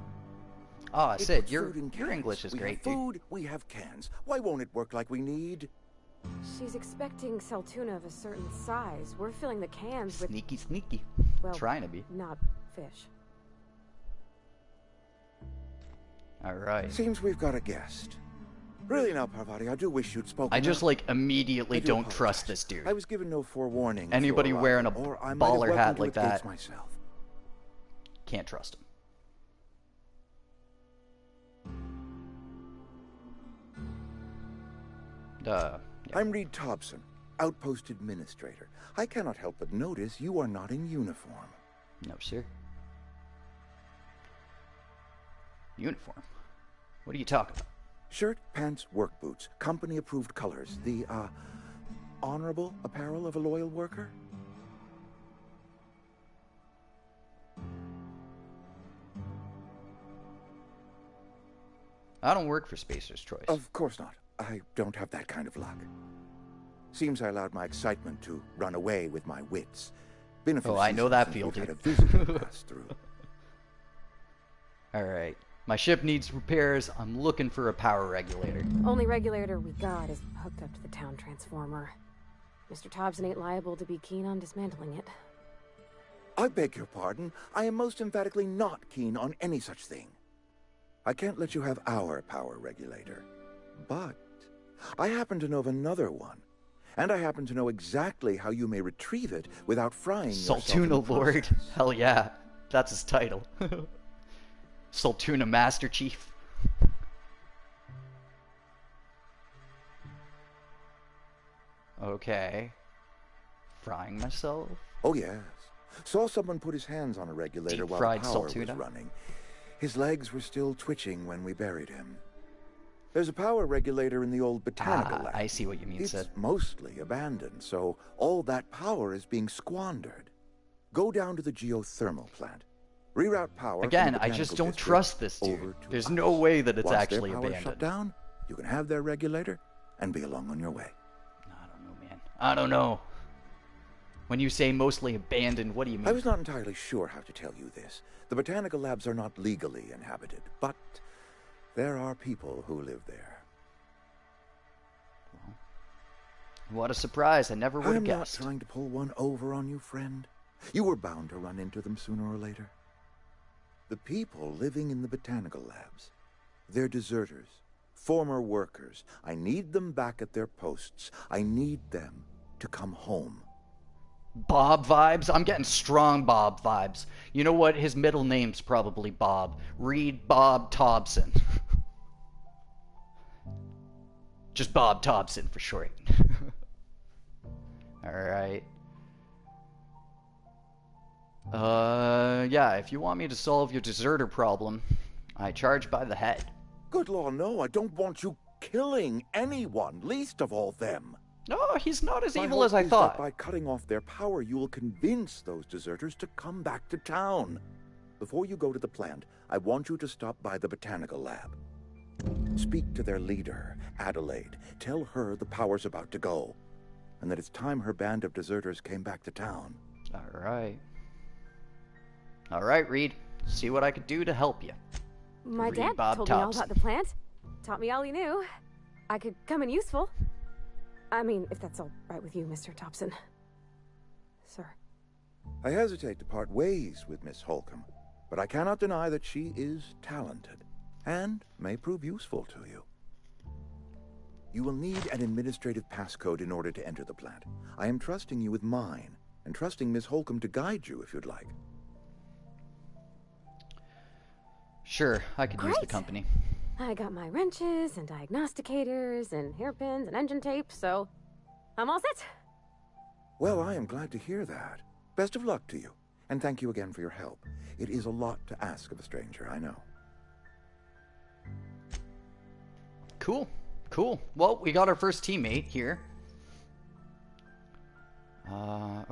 Oh, It Sid, puts your food in cans. English is we great, have dude. food, we have cans. Why won't it work like we need? She's expecting Saltuna of a certain size. We're filling the cans with, Sneaky, sneaky. well, Trying to be. not fish. Alright. Seems we've got a guest. Really now, Parvati, I do wish you'd spoken I just, up. like, immediately I do don't apologize. trust this dude. I was given no forewarning. Anybody for wearing a or I might have baller hat welcomed like to its that. gates myself. Can't trust him. Yeah. I'm Reed Thompson, Outpost Administrator. I cannot help but notice you are not in uniform. No, sir. Uniform? What are you talking about? Shirt, pants, work boots, company-approved colors. The, honorable apparel of a loyal worker? I don't work for Spacer's Choice. Of course not. I don't have that kind of luck. Seems I allowed my excitement to run away with my wits. Been a few Oh, I know that seasons feel, since dude. we've had a visitor pass through. Alright. My ship needs repairs. I'm looking for a power regulator. Only regulator we got is hooked up to the town transformer. Mr. Thompson ain't liable to be keen on dismantling it. I beg your pardon. I am most emphatically not keen on any such thing. I can't let you have our power regulator. But I happen to know of another one. And I happen to know exactly how you may retrieve it without frying yourself in the Saltuna Lord. process. Hell yeah. That's his title. Saltuna Master Chief. Okay. Frying myself? Oh, yes. Saw someone put his hands on a regulator while Deep-fried the power was Saltuna? running. His legs were still twitching when we buried him. There's a power regulator in the old botanical lab. I see what you mean, It's Sid. mostly abandoned, so all that power is being squandered. Go down to the geothermal plant. Reroute power. from Again, the I just botanical don't district trust this over dude. to There's us. no way that it's Once actually their power's abandoned. shut down, you can have their regulator and be along on your way. I don't know, man. I don't know. When you say mostly abandoned, what do you mean? I was not entirely sure how to tell you this. The botanical labs are not legally inhabited, but there are people who live there. What a surprise. I never would have I'm not guessed. trying to pull one over on you, friend. You were bound to run into them sooner or later. The people living in the botanical labs, they're deserters, former workers. I need them back at their posts. I need them to come home. Bob vibes? I'm getting strong Bob vibes. You know what? His middle name's probably Bob. Reed Bob Thompson. Just Bob Thompson for short. Alright. Yeah, if you want me to solve your deserter problem, I charge by the head. Good law, no, I don't want you killing anyone, least of all them. No, he's not as My evil hope as I is thought. that by cutting off their power, you will convince those deserters to come back to town. Before you go to the plant, I want you to stop by the botanical lab. Speak to their leader, Adelaide. Tell her the power's about to go, and that it's time her band of deserters came back to town. Alright. Alright, Reed. See what I could do to help you. My Reed dad Bob told me all Thompson. about the plant. Taught me all he knew. I could come in useful. I mean, if that's all right with you, Mr. Thompson. Sir. I hesitate to part ways with Miss Holcomb, but I cannot deny that she is talented and may prove useful to you. You will need an administrative passcode in order to enter the plant. I am trusting you with mine, and trusting Miss Holcomb to guide you if you'd like. Sure, I could use the Great. company. I got my wrenches and diagnosticators and hairpins and engine tape, so I'm all set. Well, I am glad to hear that. Best of luck to you, and thank you again for your help. It is a lot to ask of a stranger, I know. Cool. Cool. Well, we got our first teammate here.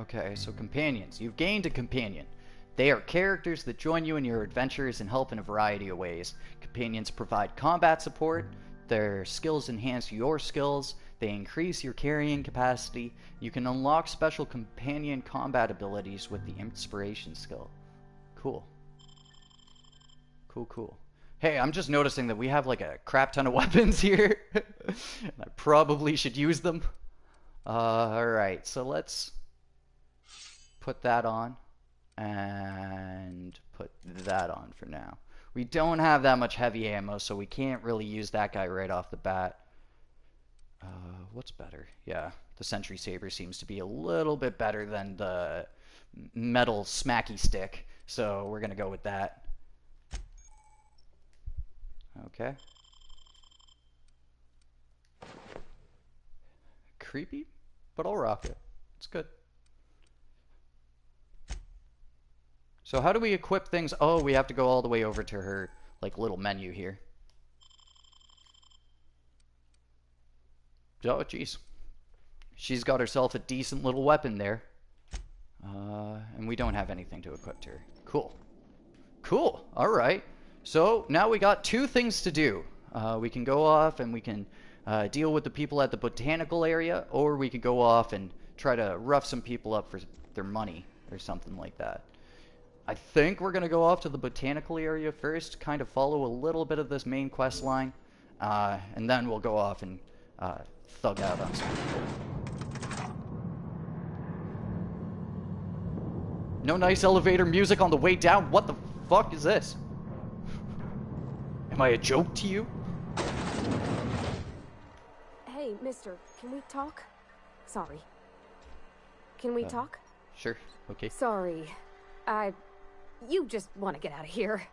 Okay, so companions. You've gained a companion. They are characters that join you in your adventures and help in a variety of ways. Companions provide combat support. Their skills enhance your skills. They increase your carrying capacity. You can unlock special companion combat abilities with the inspiration skill. Cool. Cool, cool. Hey, I'm just noticing that we have like a crap ton of weapons here. I probably should use them. Alright, so let's put that on and put that on for now. We don't have that much heavy ammo, so we can't really use that guy right off the bat. What's better? Yeah, the Sentry Saber seems to be a little bit better than the metal smacky stick, so we're gonna go with that. Okay. Creepy, but I'll rock it. It's good. So how do we equip things? Oh, we have to go all the way over to her, like, little menu here. Oh, jeez. She's got herself a decent little weapon there. And we don't have anything to equip to her. Cool. Cool. All right. So now we got two things to do. We can go off and we can deal with the people at the botanical area, or we could go off and try to rough some people up for their money or something like that. I think we're going to go off to the botanical area first, kind of follow a little bit of this main quest line, and then we'll go off and thug out on some people. No nice elevator music on the way down? What the fuck is this? Am I a joke to you? Hey, mister, can we talk? Sorry. Can we talk? Sure, okay. Sorry. You just want to get out of here.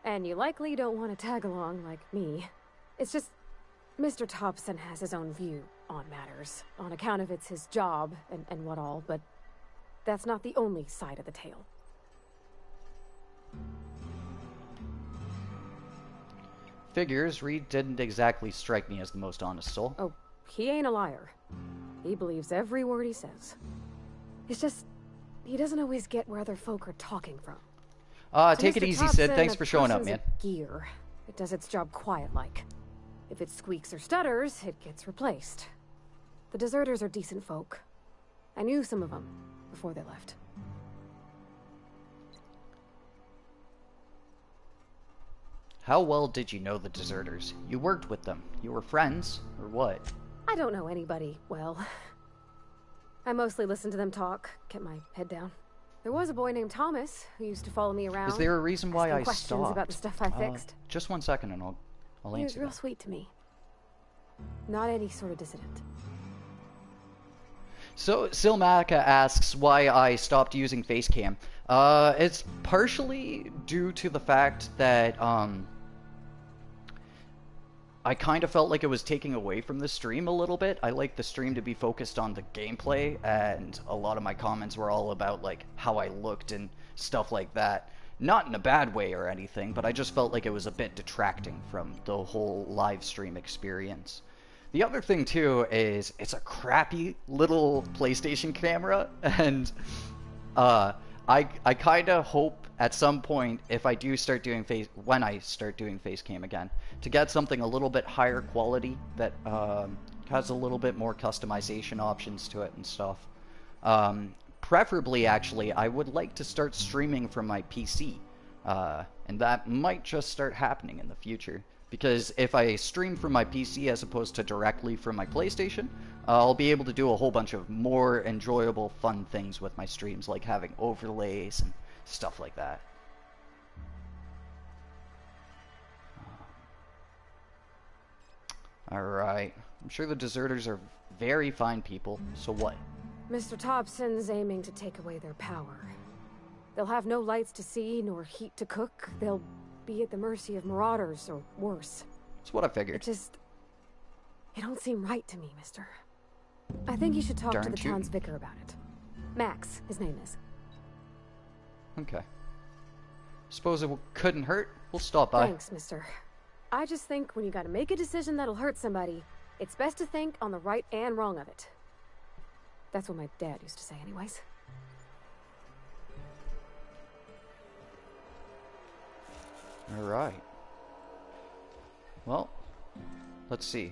And you likely don't want to tag along like me. It's just, Mr. Thompson has his own view on matters, on account of it's his job and what all, but that's not the only side of the tale. Figures, Reed didn't exactly strike me as the most honest soul. Oh, he ain't a liar. He believes every word he says. It's just, he doesn't always get where other folk are talking from. Take it easy, Sid. Thanks for showing up, man. Gear. It does its job quiet-like. If it squeaks or stutters, it gets replaced. The deserters are decent folk. I knew some of them before they left. How well did you know the deserters? You worked with them. You were friends, or what? I don't know anybody well. I mostly listened to them talk, kept my head down. There was a boy named Thomas who used to follow me around. Is there a reason why I questions stopped? About the stuff I fixed. Just 1 second and I'll answer He was real that. sweet to me. Not any sort of dissident. So, Silmaca asks why I stopped using Facecam. It's partially due to the fact that, I kind of felt like it was taking away from the stream a little bit. I like the stream to be focused on the gameplay, and a lot of my comments were all about, like, how I looked and stuff like that. Not in a bad way or anything, but I just felt like it was a bit detracting from the whole live stream experience. The other thing, too, is it's a crappy little PlayStation camera, and I kind of hope at some point, if I do start doing when I start doing Facecam again, to get something a little bit higher quality that has a little bit more customization options to it and stuff. Preferably, actually, I would like to start streaming from my PC, and that might just start happening in the future. Because if I stream from my PC as opposed to directly from my PlayStation, I'll be able to do a whole bunch of more enjoyable, fun things with my streams, like having overlays and stuff like that. Alright. I'm sure the deserters are very fine people, so what? Mr. Thompson's aiming to take away their power. They'll have no lights to see, nor heat to cook. They'll be at the mercy of marauders, or worse. That's what I figured. It don't seem right to me, mister. I think you should talk to the town's vicar about it. Max, his name is. Okay. Suppose it couldn't hurt. We'll stop by. Thanks, mister. I just think when you gotta make a decision that'll hurt somebody, it's best to think on the right and wrong of it. That's what my dad used to say anyways. Alright. Well, let's see.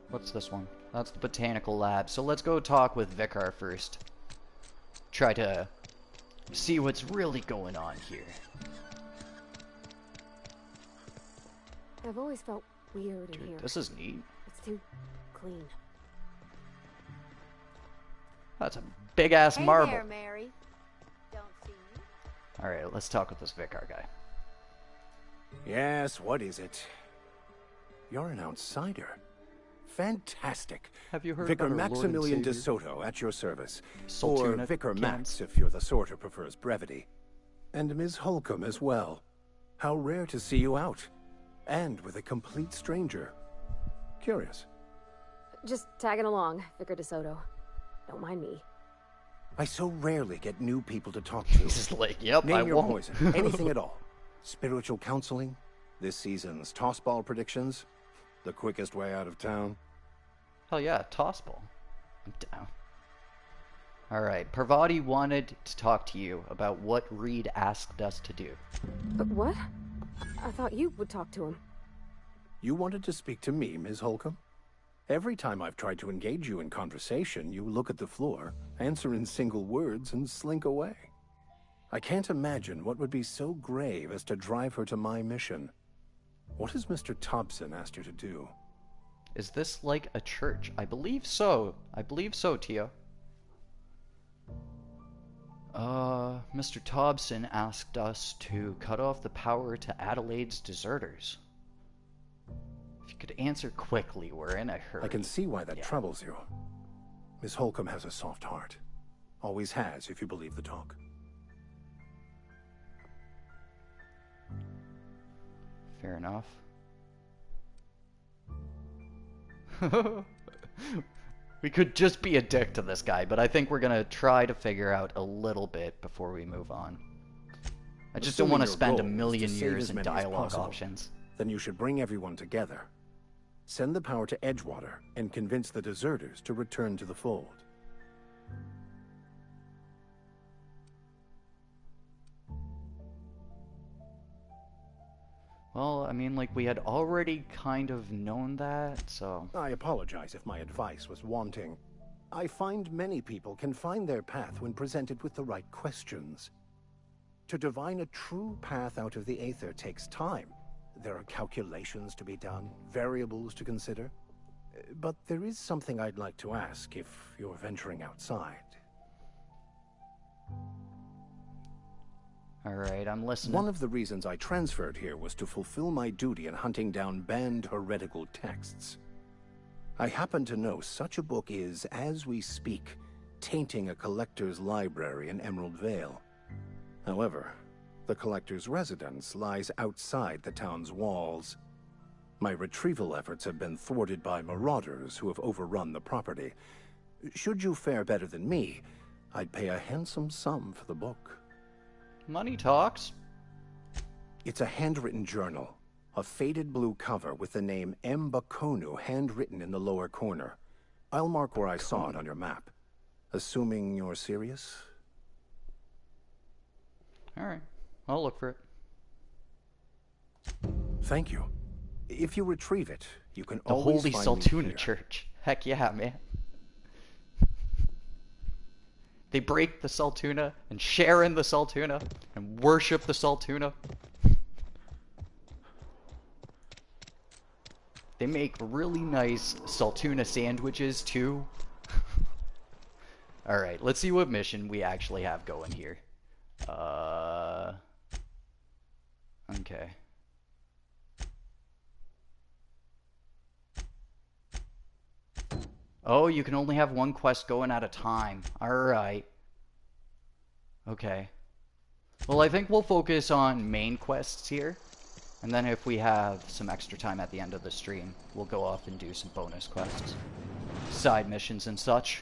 What's this one? That's the botanical lab. So let's go talk with Vicar first. Try to see what's really going on here. I've always felt weird in Dude, here. this is neat. It's too clean. That's a big-ass marble. Hey there, Mary. Don't see me. Alright, let's talk with this Vicar guy. Yes, what is it? You're an outsider. Fantastic. Have you heard Vicar about our Lord and Maximilian de Savior? Soto at your service. Saltuna Or Vicar Camps. Max if you're the sort who prefers brevity. And Ms. Holcomb as well. How rare to see you out. And with a complete stranger. Curious. Just tagging along, Vicar DeSoto. Don't mind me. I so rarely get new people to talk to. He's like, yep, Name I your won't. poison. Anything at all. Spiritual counseling? This season's tossball predictions? The quickest way out of town? Hell yeah, toss ball. I'm down. Alright, Parvati wanted to talk to you about what Reed asked us to do. But what? I thought you would talk to him. You wanted to speak to me, Ms. Holcomb? Every time I've tried to engage you in conversation, you look at the floor, answer in single words, and slink away. I can't imagine what would be so grave as to drive her to my mission. What has Mr. Thompson asked you to do? Is this like a church? I believe so. I believe so, Tio. Mr. Thompson asked us to cut off the power to Adelaide's deserters. If you could answer quickly, we're in a hurry. I can see why that troubles you. Miss Holcomb has a soft heart. Always has, if you believe the talk. Fair enough. We could just be a dick to this guy, but I think we're gonna try to figure out a little bit before we move on. I just don't want to spend a million years in dialogue options. Then you should bring everyone together. Send the power to Edgewater and convince the deserters to return to the fold. Well, I mean, like, we had already kind of known that, so... I apologize if my advice was wanting. I find many people can find their path when presented with the right questions. To divine a true path out of the Aether takes time. There are calculations to be done, variables to consider. But there is something I'd like to ask if you're venturing outside. Alright, I'm listening. One of the reasons I transferred here was to fulfill my duty in hunting down banned heretical texts. I happen to know such a book is, as we speak, tainting a collector's library in Emerald Vale. However, the collector's residence lies outside the town's walls. My retrieval efforts have been thwarted by marauders who have overrun the property. Should you fare better than me, I'd pay a handsome sum for the book. Money talks. It's a handwritten journal. A faded blue cover with the name M. Bakonu handwritten in the lower corner. I'll mark where I saw it on your map. Assuming you're serious? Alright, I'll look for it. Thank you. If you retrieve it, you can The always Holy find me Saltuna here. Church. Heck yeah, man. They break the Saltuna and share in the Saltuna and worship the Saltuna. They make really nice Saltuna sandwiches too. Alright, let's see what mission we actually have going here. Okay. Oh, you can only have one quest going at a time. Alright. Okay. Well, I think we'll focus on main quests here. And then if we have some extra time at the end of the stream, we'll go off and do some bonus quests. Side missions and such.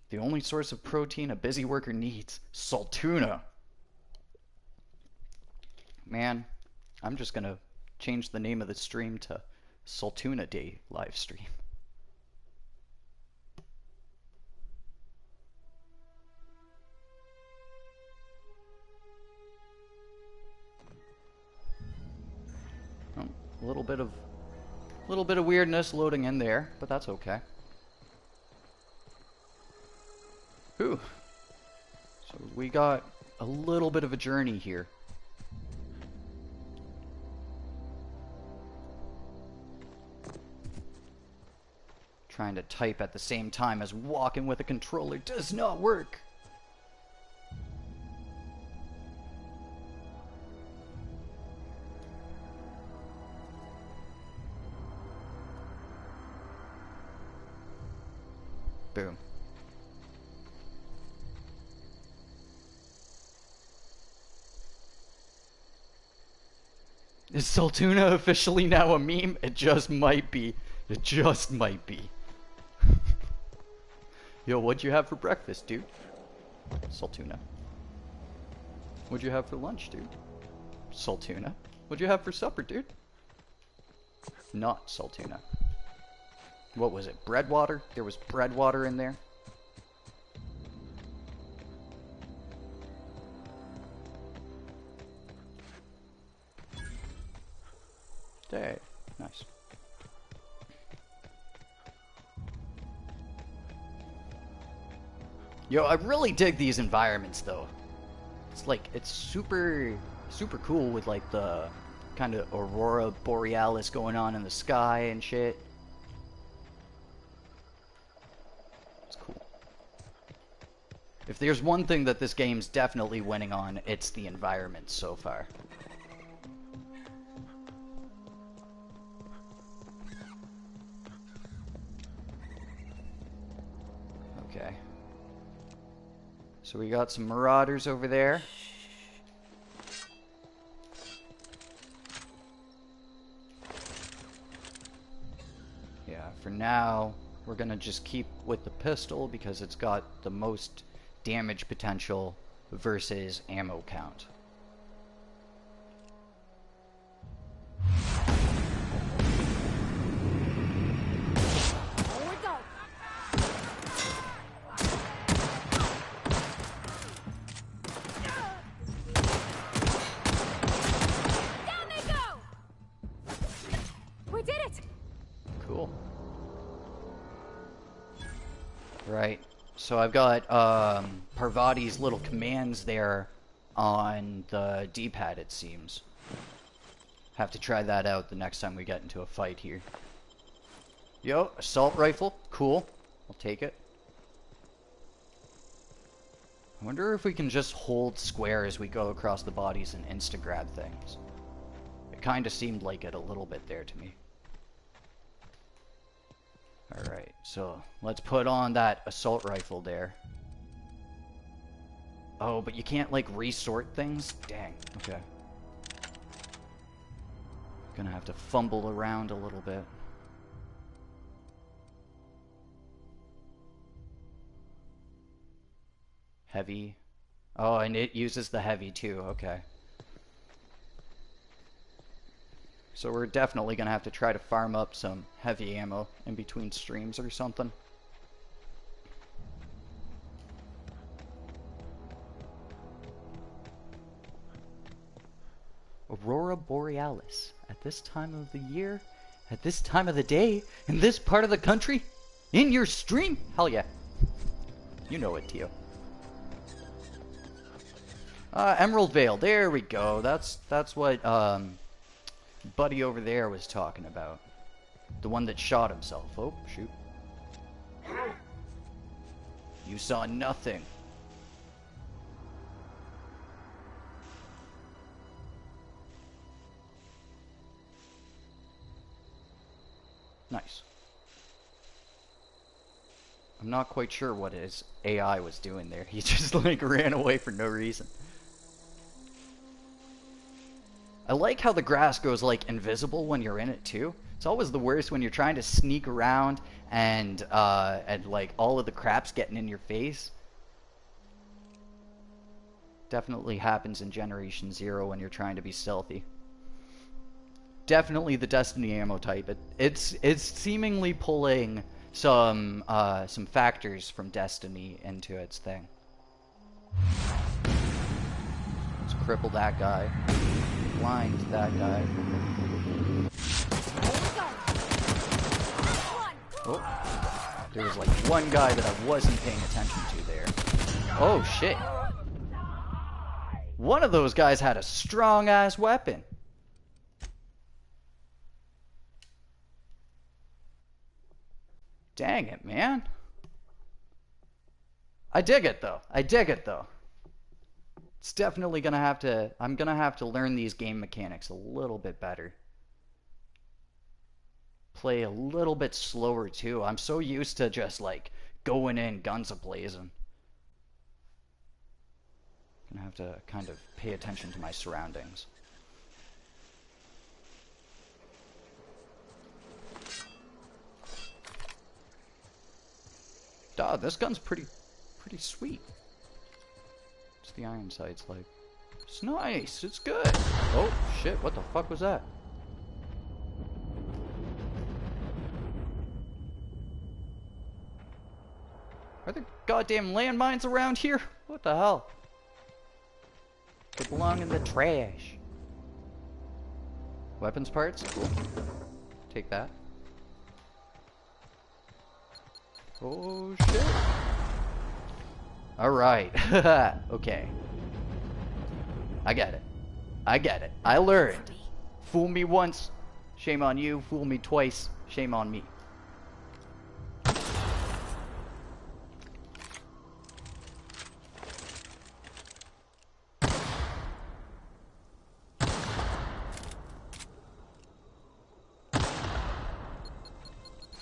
The only source of protein a busy worker needs. Saltuna. Man, I'm just gonna change the name of the stream to Saltuna Day live stream. Oh, a little bit of weirdness loading in there, but that's okay. Whew. So we got a little bit of a journey here. Trying to type at the same time as walking with a controller does not work. Boom. Is Saltuna officially now a meme? It just might be. It just might be. Yo, what'd you have for breakfast, dude? Saltuna. What'd you have for lunch, dude? Saltuna. What'd you have for supper, dude? Not Saltuna. What was it? Bread water? There was bread water in there. Hey, nice. Yo, I really dig these environments though. It's like, it's super cool with like the kind of aurora borealis going on in the sky and shit. It's cool. If there's one thing that this game's definitely winning on, it's the environment so far. Okay. So we got some marauders over there. Yeah, for now, we're gonna just keep with the pistol because it's got the most damage potential versus ammo count. Right, so I've got Parvati's little commands there on the D-pad, it seems. Have to try that out the next time we get into a fight here. Yo, assault rifle, cool. I'll take it. I wonder if we can just hold square as we go across the bodies and insta-grab things. It kind of seemed like it a little bit there to me. Alright, so let's put on that assault rifle there. Oh, but you can't, like, resort things? Dang, okay. Gonna have to fumble around a little bit. Heavy. Oh, and it uses the heavy too, okay. So we're definitely going to have to try to farm up some heavy ammo in between streams or something. Aurora Borealis. At this time of the year, at this time of the day, in this part of the country, in your stream? Hell yeah. You know it, Tio. Emerald Vale. There we go. That's what buddy over there was talking about. The one that shot himself. Oh, shoot. You saw nothing. Nice. I'm not quite sure what his AI was doing there. He just like ran away for no reason. I like how the grass goes like invisible when you're in it too. It's always the worst when you're trying to sneak around and like all of the crap's getting in your face. Definitely happens in Generation 0 when you're trying to be stealthy. Definitely the Destiny ammo type. It's seemingly pulling some factors from Destiny into its thing. Let's cripple that guy. Blind that guy. Oh. There was like one guy that I wasn't paying attention to there. Oh shit. One of those guys had a strong ass weapon. Dang it, man. I dig it though. I dig it though. It's definitely gonna have to, I'm gonna have to learn these game mechanics a little bit better. Play a little bit slower too. I'm so used to just like going in guns a-blazing. Gonna have to kind of pay attention to my surroundings. Duh, this gun's pretty sweet. What's the iron sights like? It's nice, it's good. Oh shit, what the fuck was that? Are there goddamn landmines around here? What the hell? They belong in the trash. Weapons parts? Cool. Take that. Oh shit. Alright. Okay. I get it. I get it. I learned. Fool me once, shame on you. Fool me twice, shame on me.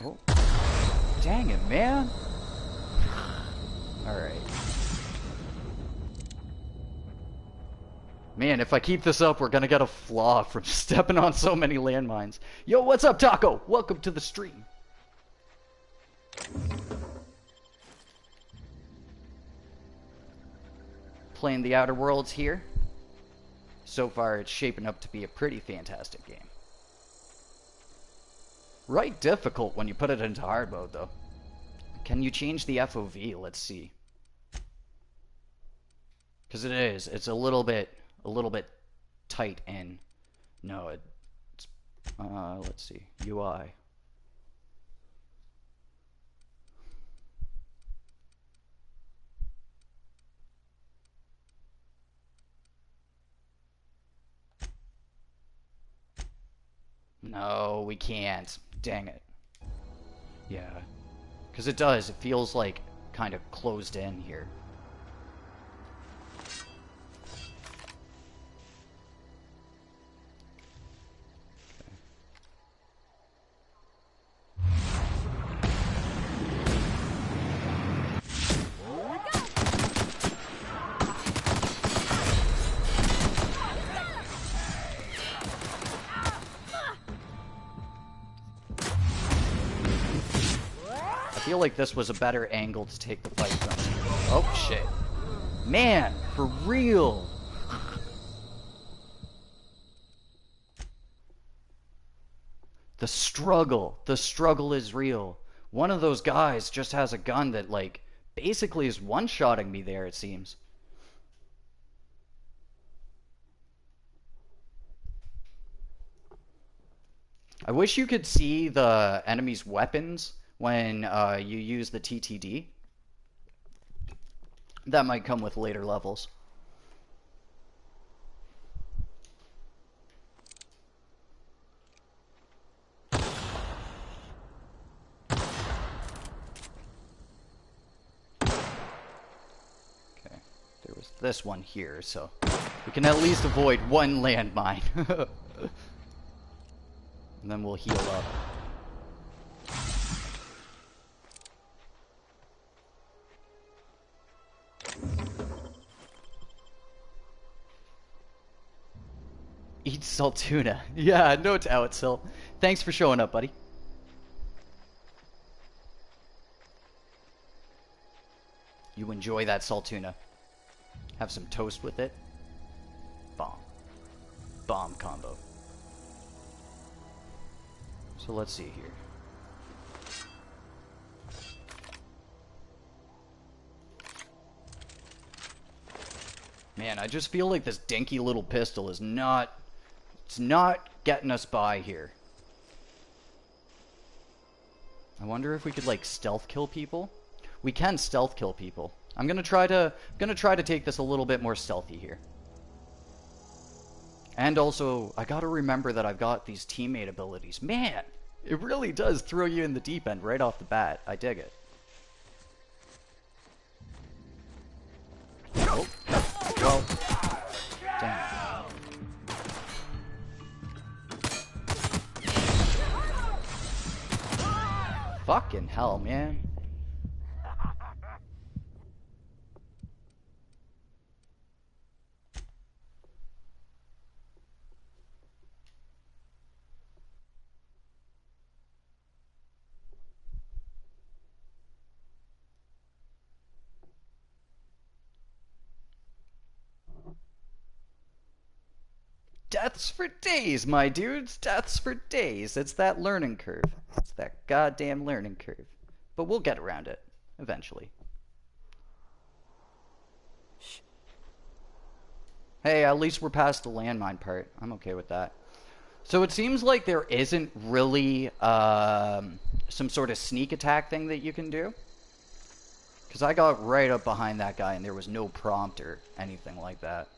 Oh. Dang it, man. Alright. Man, if I keep this up, we're gonna get a flaw from stepping on so many landmines. Yo, what's up, Taco? Welcome to the stream. Playing the Outer Worlds here. So far, it's shaping up to be a pretty fantastic game. Right difficult when you put it into hard mode, though. Can you change the FOV? Let's see. Because it is. It's a little bit tight in. No, it's... let's see. UI. No, we can't. Dang it. Yeah. Because it does. It feels like kind of closed in here. I feel like this was a better angle to take the fight from. Oh shit. Man, for real. The struggle is real. One of those guys just has a gun that like basically is one-shotting me there, it seems. I wish you could see the enemy's weapons when you use the TTD. That might come with later levels. Okay, there was this one here, so we can at least avoid one landmine. And then we'll heal up. Eat Saltuna. Yeah, no doubt, Sil. Thanks for showing up, buddy. You enjoy that Saltuna. Have some toast with it. Bomb. Bomb combo. So let's see here. Man, I just feel like this dinky little pistol is not... It's not getting us by here. I wonder if we could like stealth kill people. We can stealth kill people. I'm gonna try to take this a little bit more stealthy here. And also, I gotta remember that I've got these teammate abilities. Man, it really does throw you in the deep end right off the bat. I dig it. Oh, well, damn. Fucking hell, man. Deaths for days, my dudes. Deaths for days. It's that learning curve. It's that goddamn learning curve. But we'll get around it eventually. Shh. Hey, at least we're past the landmine part. I'm okay with that. So it seems like there isn't really some sort of sneak attack thing that you can do. Because I got right up behind that guy and there was no prompt or anything like that.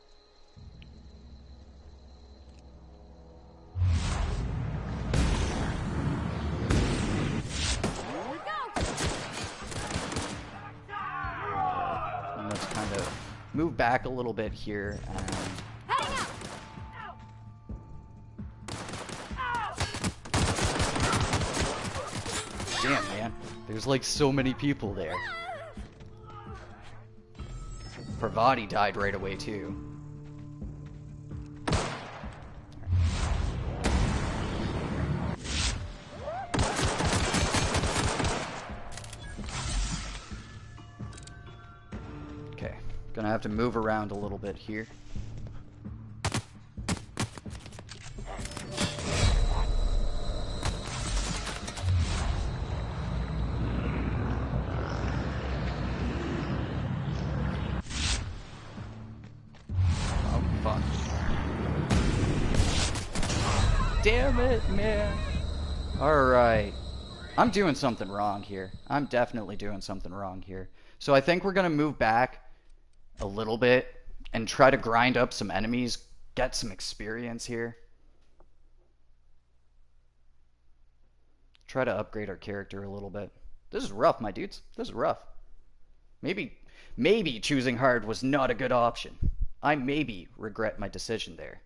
Let's kind of move back a little bit here. Damn, man. There's like so many people there. Parvati died right away too. Gonna have to move around a little bit here. Oh, fuck. Damn it, man. Alright. I'm doing something wrong here. I'm definitely doing something wrong here. So I think we're gonna move back a little bit and try to grind up some enemies, get some experience here. Try to upgrade our character a little bit. This is rough, my dudes. This is rough. Maybe choosing hard was not a good option. I maybe regret my decision there.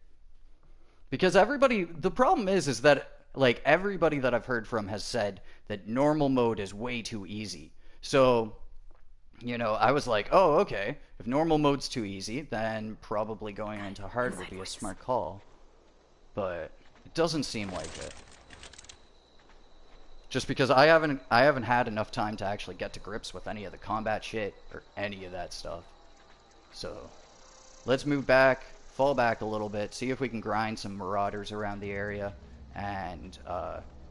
Because the problem is that like everybody that I've heard from has said that normal mode is way too easy. So you know, I was like, oh, okay. If normal mode's too easy, then probably going into hard would be a smart call. But it doesn't seem like it. Just because I haven't had enough time to actually get to grips with any of the combat shit or any of that stuff. So let's move back, fall back a little bit, see if we can grind some marauders around the area, and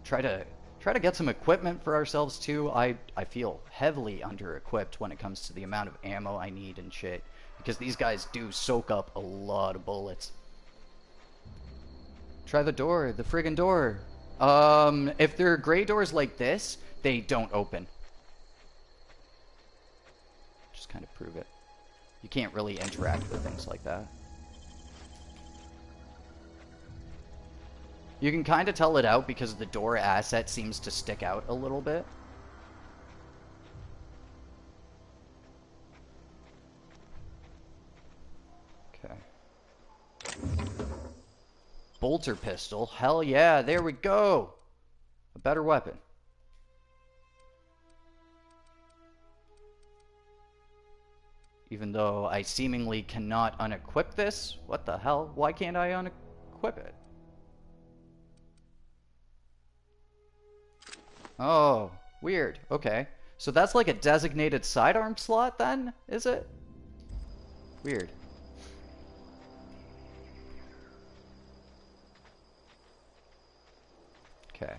try to get some equipment for ourselves too. I feel heavily under-equipped when it comes to the amount of ammo I need and shit. Because these guys do soak up a lot of bullets. Try the door, the friggin' door. If they're gray doors like this, they don't open. Just kind of prove it. You can't really interact with things like that. You can kind of tell it out because the door asset seems to stick out a little bit. Okay. Bolter pistol. Hell yeah, there we go. A better weapon. Even though I seemingly cannot unequip this. What the hell? Why can't I unequip it? Oh, weird. Okay. So that's like a designated sidearm slot then, is it? Weird. Okay.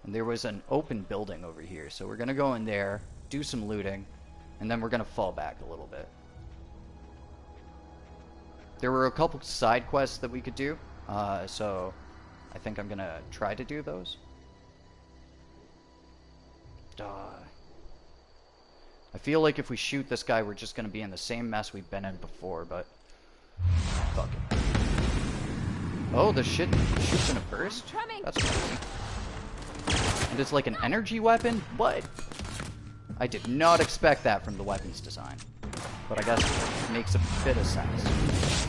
And there was an open building over here, so we're gonna go in there, do some looting, and then we're gonna fall back a little bit. There were a couple side quests that we could do, so I think I'm gonna try to do those. I feel like if we shoot this guy, we're just gonna be in the same mess we've been in before, but... Fuck it. Oh, the shit shoots in a burst? That's crazy. And it's like an energy weapon? What? I did not expect that from the weapons design. But I guess it makes a bit of sense.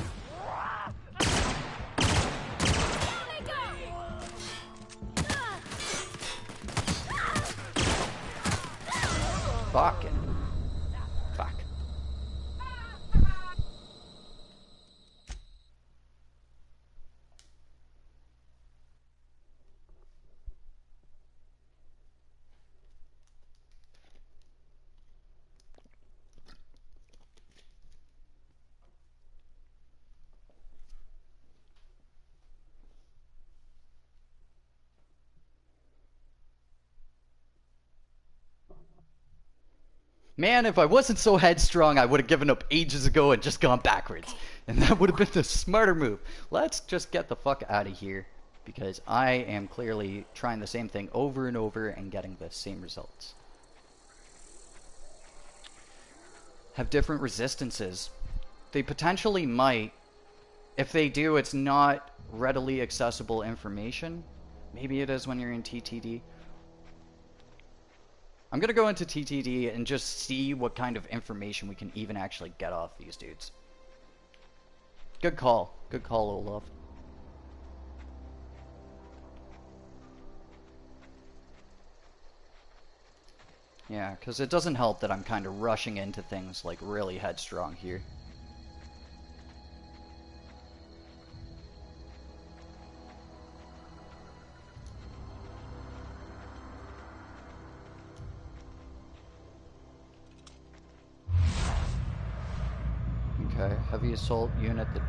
Fucking. Fuck. Man, if I wasn't so headstrong, I would have given up ages ago and just gone backwards. And that would have been the smarter move. Let's just get the fuck out of here, because I am clearly trying the same thing over and over and getting the same results. Have different resistances. They potentially might. If they do, it's not readily accessible information. Maybe it is when you're in TTD. I'm gonna go into TTD and just see what kind of information we can even actually get off these dudes. Good call. Good call, Olaf. Yeah, because it doesn't help that I'm kind of rushing into things like really headstrong here. Okay, heavy assault unit that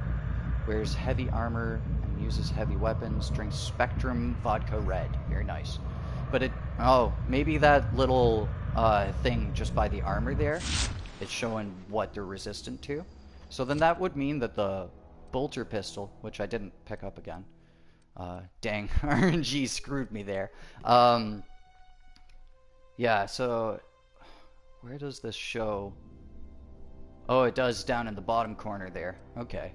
wears heavy armor and uses heavy weapons, drinks Spectrum Vodka Red. Very nice. But it, oh, maybe that little thing just by the armor there, it's showing what they're resistant to. So then that would mean that the bolter pistol, which I didn't pick up again, dang, RNG screwed me there. Yeah, so where does this show? Oh, it does down in the bottom corner there. Okay.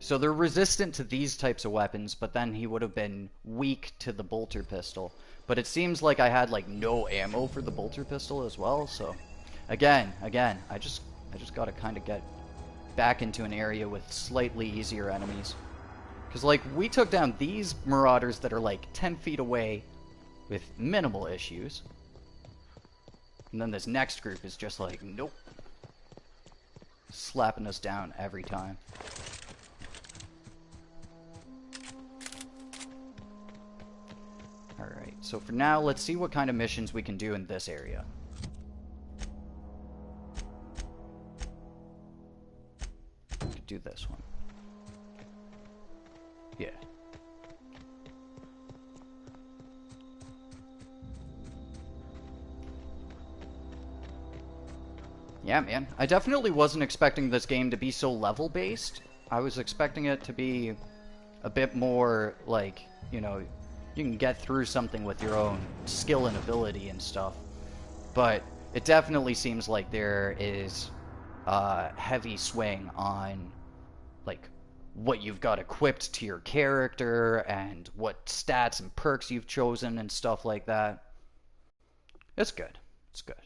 So they're resistant to these types of weapons, but then he would have been weak to the bolter pistol. But it seems like I had like no ammo for the bolter pistol as well, so again, I just gotta kind of get back into an area with slightly easier enemies. Because like we took down these marauders that are like 10 feet away with minimal issues. And then this next group is just like, nope. Slapping us down every time. Alright, so for now, let's see what kind of missions we can do in this area. We could do this one. Yeah. Yeah, man. I definitely wasn't expecting this game to be so level-based. I was expecting it to be a bit more, like, you know, you can get through something with your own skill and ability and stuff. But it definitely seems like there is a heavy swing on, like, what you've got equipped to your character and what stats and perks you've chosen and stuff like that. It's good. It's good.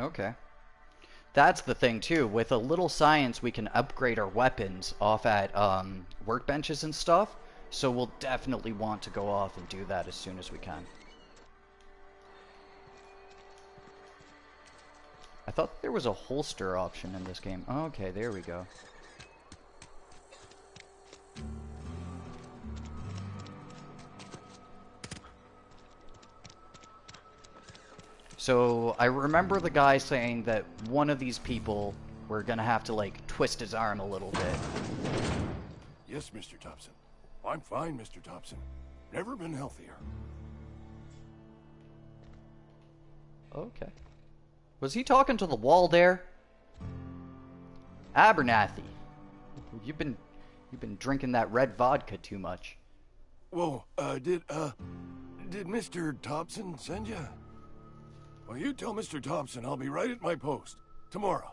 Okay. That's the thing too. With a little science, we can upgrade our weapons off at workbenches and stuff. So we'll definitely want to go off and do that as soon as we can. I thought there was a holster option in this game. Oh, okay, there we go. So I remember the guy saying that one of these people were gonna have to like twist his arm a little bit. Yes, Mr. Thompson. I'm fine, Mr. Thompson. Never been healthier. Okay. Was he talking to the wall there? Abernathy. You've been drinking that red vodka too much. Whoa, did Mr. Thompson send you? Well, you tell Mr. Thompson I'll be right at my post. Tomorrow.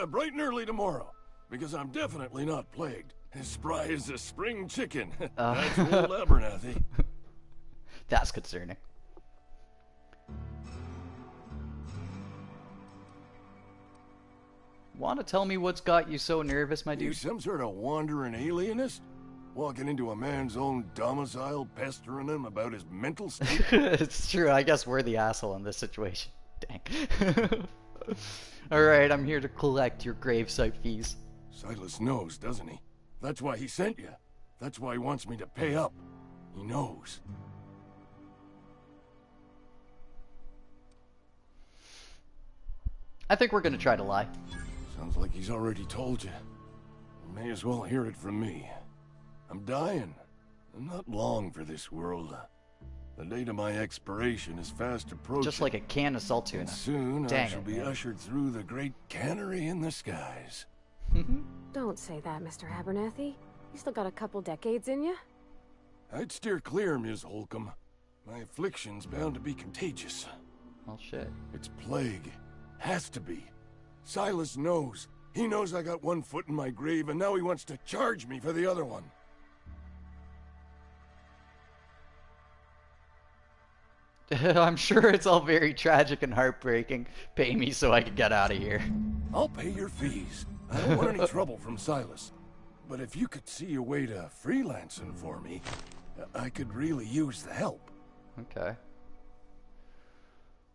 Bright and early tomorrow. Because I'm definitely not plagued. As spry as a spring chicken. That's old Abernathy. That's concerning. Want to tell me what's got you so nervous, my dude? You some sort of wandering alienist? Walking into a man's own domicile, pestering him about his mental state? It's true, I guess we're the asshole in this situation. Dang. Alright, I'm here to collect your gravesite fees. Silas knows, doesn't he? That's why he sent you. That's why he wants me to pay up. He knows. I think we're gonna try to lie. Sounds like he's already told you. You may as well hear it from me. I'm dying. I'm not long for this world. The date of my expiration is fast approaching. Just like a can of Saltuna. And soon Dang I shall be ushered through the great cannery in the skies. Don't say that, Mr. Abernathy. You still got a couple decades in you. I'd steer clear, Ms. Holcomb. My affliction's bound to be contagious. Well, shit. It's plague. Has to be. Silas knows. He knows I got one foot in my grave, and now he wants to charge me for the other one. I'm sure it's all very tragic and heartbreaking. Pay me so I can get out of here. I'll pay your fees. I don't want any trouble from Silas. But if you could see a way to freelancing for me, I could really use the help. Okay.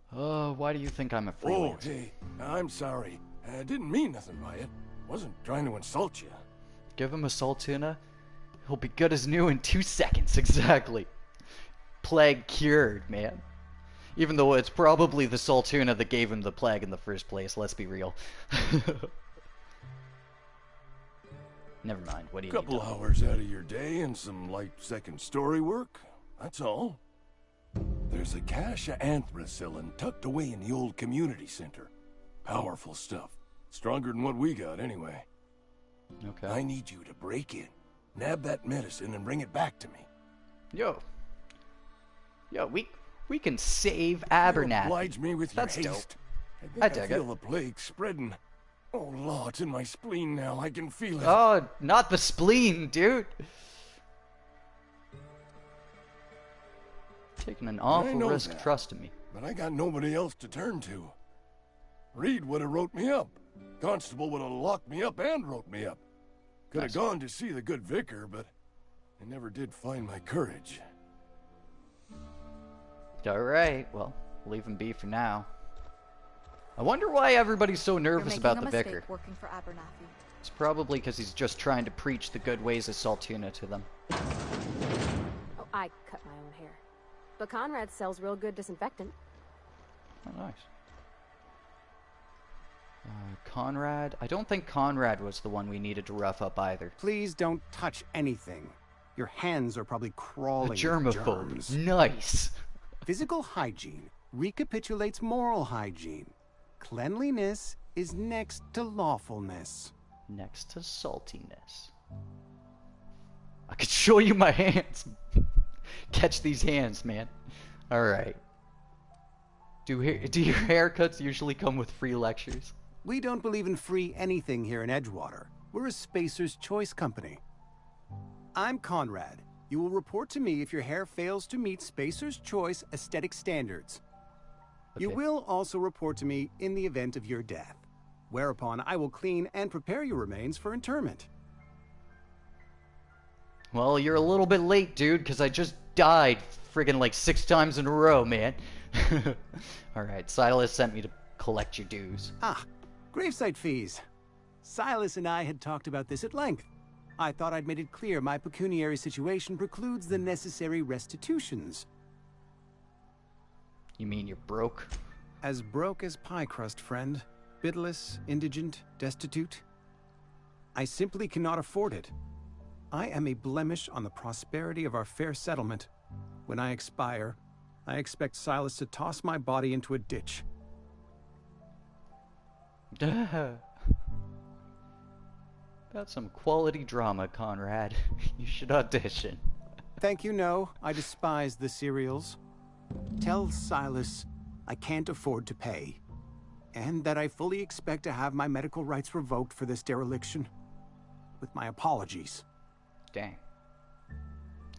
Why do you think I'm a freelancer? Oh, hey, I'm sorry. I didn't mean nothing by it. Wasn't trying to insult you. Give him a Saltuna. He'll be good as new in 2 seconds, exactly. Plague cured, man. Even though it's probably the Saltuna that gave him the plague in the first place, let's be real. Never mind, what do you need? Couple hours out of your day and some light second story work, that's all. There's a cache of anthracillin tucked away in the old community center. Powerful stuff. Stronger than what we got, anyway. Okay. I need you to break in, nab that medicine, and bring it back to me. Yo, we can save Abernathy. Oblige me with your That's haste. I think dig I feel it. the plague spreading. Oh, Lord, it's in my spleen now. I can feel it. Oh, not the spleen, dude. Taking an awful risk that, trusting me. But I got nobody else to turn to. Reed would have wrote me up. Constable would have locked me up and wrote me up. Could have gone to see the good vicar, but I never did find my courage. Alright, well, leave him be for now. I wonder why everybody's so nervous about the vicar. Working for Abernathy. It's probably because he's just trying to preach the good ways of Saltuna to them. Oh, I cut my own hair. But Conrad sells real good disinfectant. Oh, nice. Conrad? I don't think Conrad was the one we needed to rough up either. Please don't touch anything. Your hands are probably crawling with Germaphobe. germs. Nice. Physical hygiene recapitulates moral hygiene. Cleanliness is next to lawfulness. Next to saltiness. I could show you my hands. Catch these hands, man. Alright. Do your haircuts usually come with free lectures? We don't believe in free anything here in Edgewater. We're a Spacer's Choice company. I'm Conrad. You will report to me if your hair fails to meet Spacer's Choice aesthetic standards. You will also report to me in the event of your death, whereupon I will clean and prepare your remains for interment. Well, you're a little bit late, dude, because I just died friggin' like 6 times in a row, man. Alright, Silas sent me to collect your dues. Ah, gravesite fees. Silas and I had talked about this at length. I thought I'd made it clear my pecuniary situation precludes the necessary restitutions. You mean you're broke? As broke as pie crust, friend. Bidless, indigent, destitute. I simply cannot afford it. I am a blemish on the prosperity of our fair settlement. When I expire, I expect Silas to toss my body into a ditch. That's some quality drama, Conrad. You should audition. Thank you, no. I despise the serials. Tell Silas I can't afford to pay, and that I fully expect to have my medical rights revoked for this dereliction. With my apologies. Dang.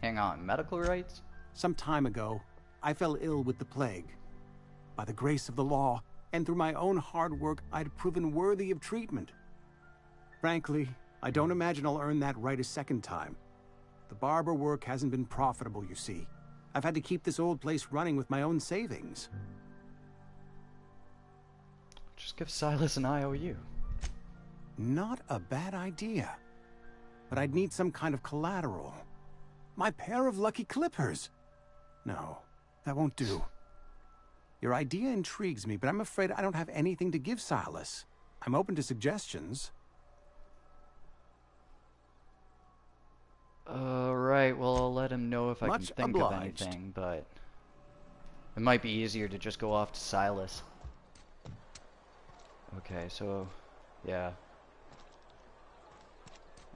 Hang on, medical rights? Some time ago, I fell ill with the plague. By the grace of the law, and through my own hard work, I'd proven worthy of treatment. Frankly, I don't imagine I'll earn that right a second time. The barber work hasn't been profitable, you see. I've had to keep this old place running with my own savings. Just give Silas an IOU. Not a bad idea. But I'd need some kind of collateral. My pair of lucky clippers. No, that won't do. Your idea intrigues me, but I'm afraid I don't have anything to give Silas. I'm open to suggestions. Right, well, I'll let him know if I can Much think obliged. of anything, but it might be easier to just go off to Silas. Okay, so, yeah.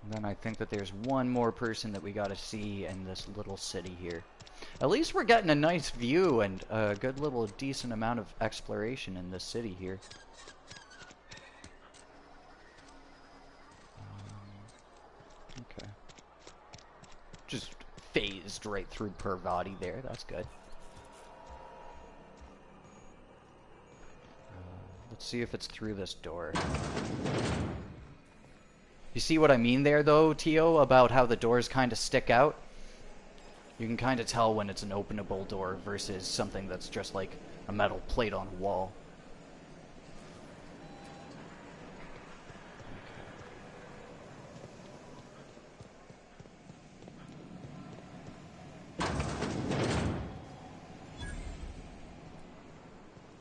And then I think that there's one more person that we gotta see in this little city here. At least we're getting a nice view and a good little decent amount of exploration in this city here. Okay. Just phased right through Parvati there, that's good. Let's see if it's through this door. You see what I mean there, though, Tio, about how the doors kind of stick out? You can kind of tell when it's an openable door versus something that's just like a metal plate on a wall.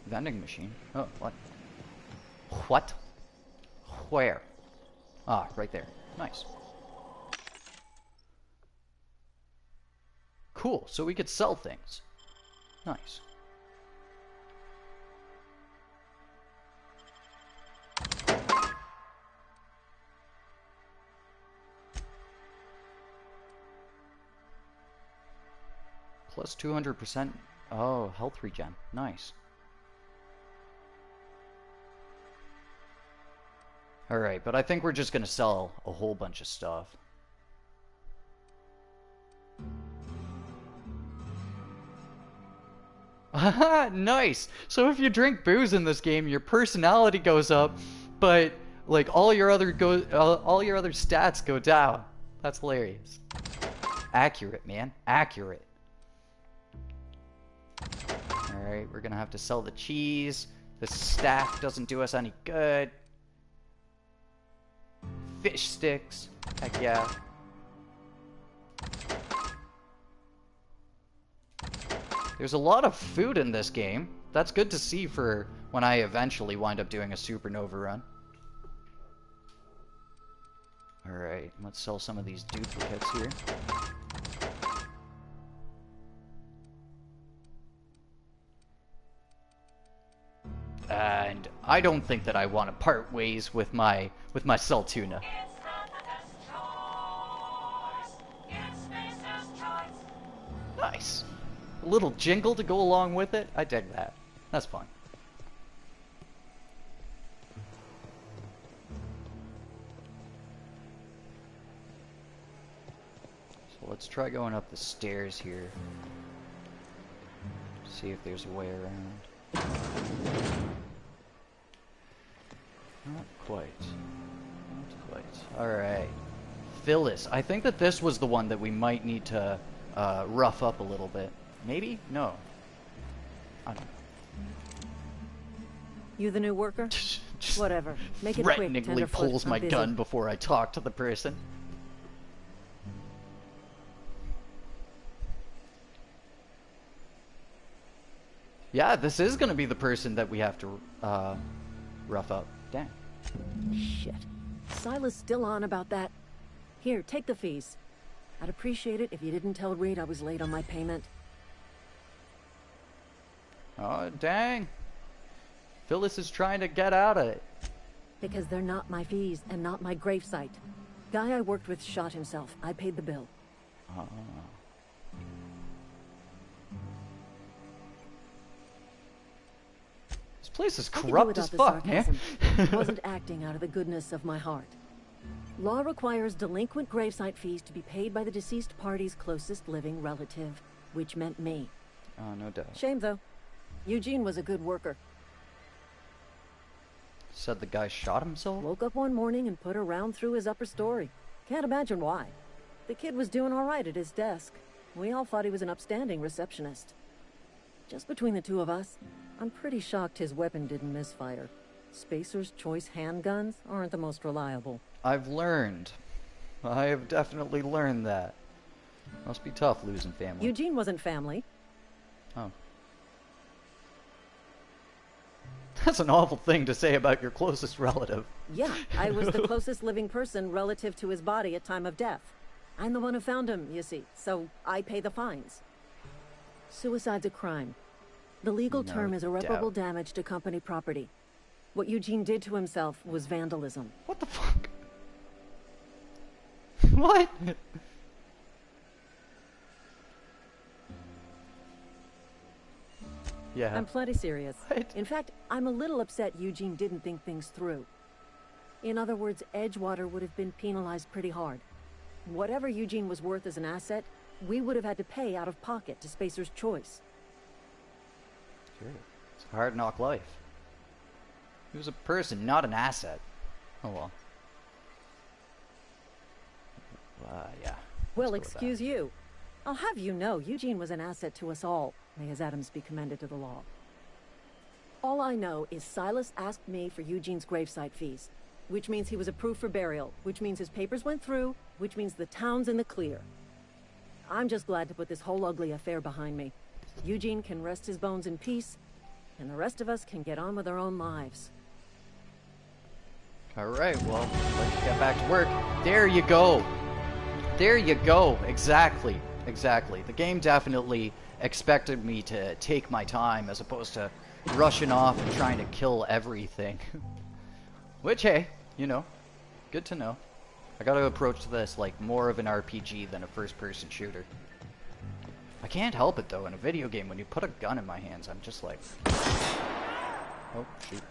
Vending machine? Oh, what? What? Where? Ah, right there. Nice. Cool, so we could sell things. Nice. Plus 200%. Oh, health regen. Nice. Alright, but I think we're just gonna sell a whole bunch of stuff. Nice! So if you drink booze in this game, your personality goes up, but like all your other stats go down. That's hilarious. Accurate, man. Accurate. Alright, we're gonna have to sell the cheese. The staff doesn't do us any good. Fish sticks. Heck yeah. There's a lot of food in this game. That's good to see for when I eventually wind up doing a supernova run. Alright, let's sell some of these duplicates here. And I don't think that I want to part ways with my Saltuna. Nice. A little jingle to go along with it. I dig that. That's fun. So let's try going up the stairs here. See if there's a way around. Not quite. Not quite. Alright. Phyllis. I think that this was the one that we might need to rough up a little bit. Maybe? No. I don't know. You the new worker? Whatever. Make it quick, Threateningly Tenderfoot. pulls I'm my busy. gun before I talk to the person. Yeah, this is gonna be the person that we have to rough up. Dang. Shit. Silas still on about that. Here, take the fees. I'd appreciate it if you didn't tell Reed I was late on my payment. Oh, dang. Phyllis is trying to get out of it. Because they're not my fees and not my gravesite. Guy I worked with shot himself. I paid the bill. This place is I could do corrupt without as the fuck, man. sarcasm. Wasn't acting out of the goodness of my heart. Law requires delinquent gravesite fees to be paid by the deceased party's closest living relative, which meant me. Oh, no doubt. Shame, though. Eugene was a good worker. Said the guy shot himself? Woke up one morning and put a round through his upper story. Can't imagine why. The kid was doing all right at his desk. We all thought he was an upstanding receptionist. Just between the two of us, I'm pretty shocked his weapon didn't misfire. Spacer's Choice handguns aren't the most reliable. I've learned. I have definitely learned that. Must be tough losing family. Eugene wasn't family. Oh. That's an awful thing to say about your closest relative. Yeah, I was the closest living person relative to his body at time of death. I'm the one who found him, you see, so I pay the fines. Suicide's a crime. The legal term is irreparable damage to company property. What Eugene did to himself was vandalism. What the fuck? What? Yeah. I'm plenty serious. What? In fact, I'm a little upset Eugene didn't think things through. In other words, Edgewater would have been penalized pretty hard. Whatever Eugene was worth as an asset, we would have had to pay out of pocket to Spacer's Choice. Sure. It's a hard knock life. He was a person, not an asset. Oh well. Yeah. Well, excuse you. I'll have you know, Eugene was an asset to us all. May his atoms be commended to the law. All I know is Silas asked me for Eugene's gravesite fees, which means he was approved for burial, which means his papers went through, which means the town's in the clear. I'm just glad to put this whole ugly affair behind me. Eugene can rest his bones in peace, and the rest of us can get on with our own lives. Alright, well, let's get back to work. There you go. There you go. Exactly. Exactly. The game definitely expected me to take my time as opposed to rushing off and trying to kill everything. Which, hey, you know, good to know. I gotta approach this like more of an RPG than a first-person shooter. I can't help it though, in a video game, when you put a gun in my hands, I'm just like... Oh, shoot.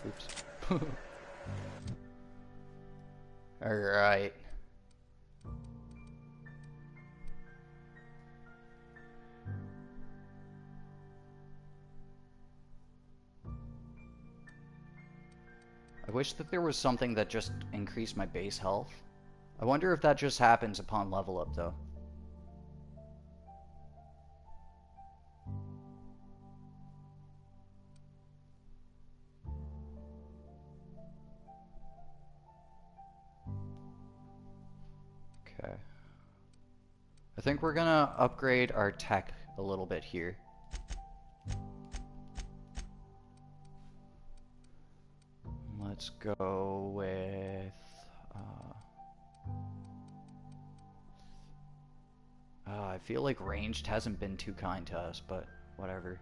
Oops. Alright. I wish that there was something that just increased my base health. I wonder if that just happens upon level up though. Okay. I think we're gonna upgrade our tech a little bit here. Let's go with... I feel like ranged hasn't been too kind to us, but whatever.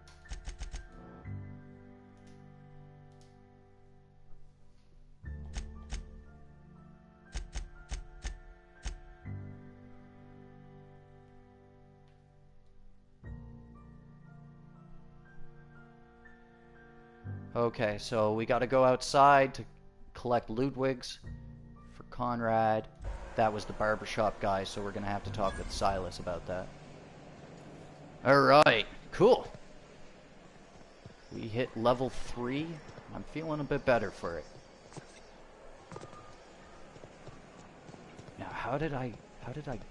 Okay, so we gotta go outside to collect Ludwig's for Conrad. That was the barbershop guy, so we're gonna have to talk with Silas about that. Alright, cool. We hit level 3. I'm feeling a bit better for it. Now, how did I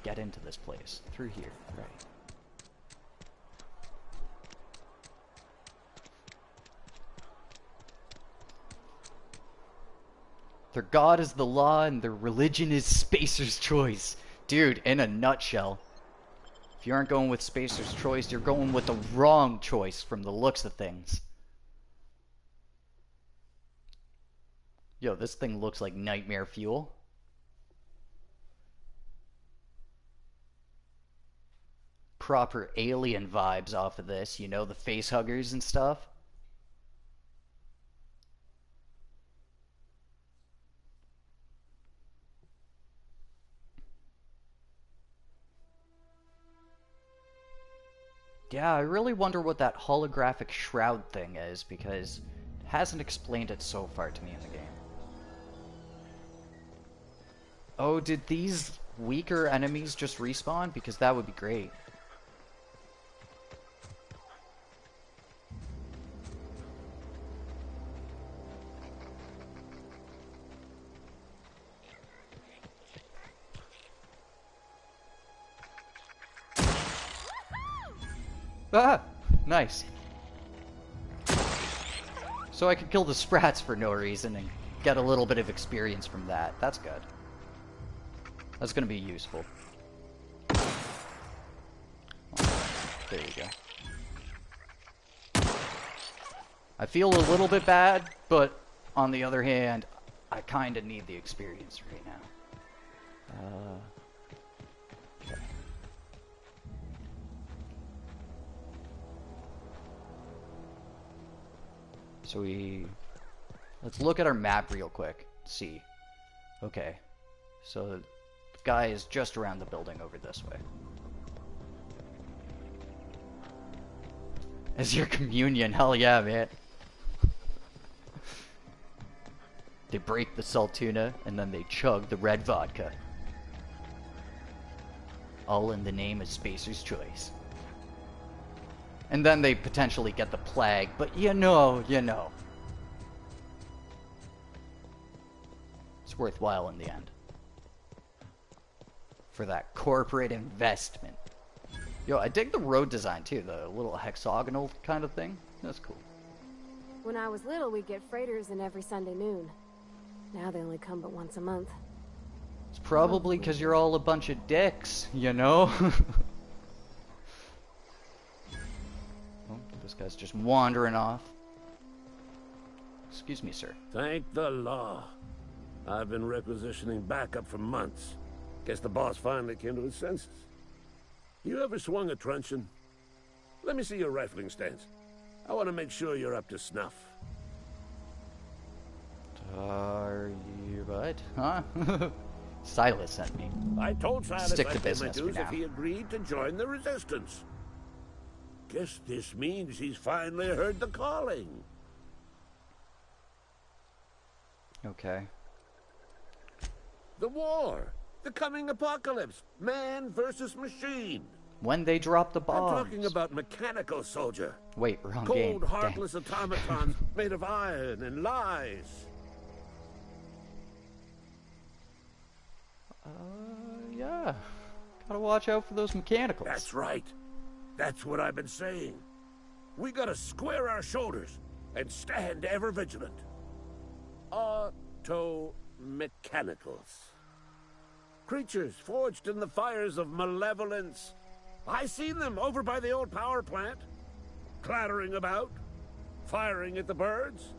get into this place? Through here, right. Their god is the law, and their religion is Spacer's Choice. Dude, in a nutshell. If you aren't going with Spacer's Choice, you're going with the wrong choice from the looks of things. Yo, this thing looks like nightmare fuel. proper alien vibes off of this, you know, the face huggers and stuff. Yeah, I really wonder what that holographic shroud thing is, because it hasn't explained it so far to me in the game. Oh, did these weaker enemies just respawn? Because that would be great. Ah! Nice. So I could kill the sprats for no reason and get a little bit of experience from that. That's good. That's gonna be useful. There you go. I feel a little bit bad, but on the other hand, I kinda need the experience right now. Okay. So let's look at our map real quick. See. Okay. So the guy is just around the building over this way. As your communion, hell yeah, man. They break the Saltuna and then they chug the red vodka. All in the name of Spacer's Choice. And then they potentially get the plague, but you know. It's worthwhile in the end. For that corporate investment. Yo, I dig the road design too, the little hexagonal kind of thing. That's cool. When I was little, we'd get freighters in every Sunday noon. Now they only come but once a month. It's probably because you're all a bunch of dicks, you know? Oh, this guy's just wandering off. Excuse me, sir. Thank the law. I've been requisitioning backup for months. Guess the boss finally came to his senses. You ever swung a truncheon? Let me see your rifling stance. I want to make sure you're up to snuff. Are you what? Huh? Silas sent me. I told Silas Stick to I'd pay my business for dues if now. he agreed to join the resistance. Guess this means he's finally heard the calling. Okay. The war. The coming apocalypse. Man versus machine. When they drop the bombs. I'm talking about mechanical soldier. Wait, wrong Cold, game. heartless automatons made of iron and lies. Yeah. Gotta watch out for those mechanicals. That's right. That's what I've been saying. We gotta square our shoulders and stand ever vigilant. Auto-mechanicals. Creatures forged in the fires of malevolence. I seen them over by the old power plant. Clattering about, firing at the birds,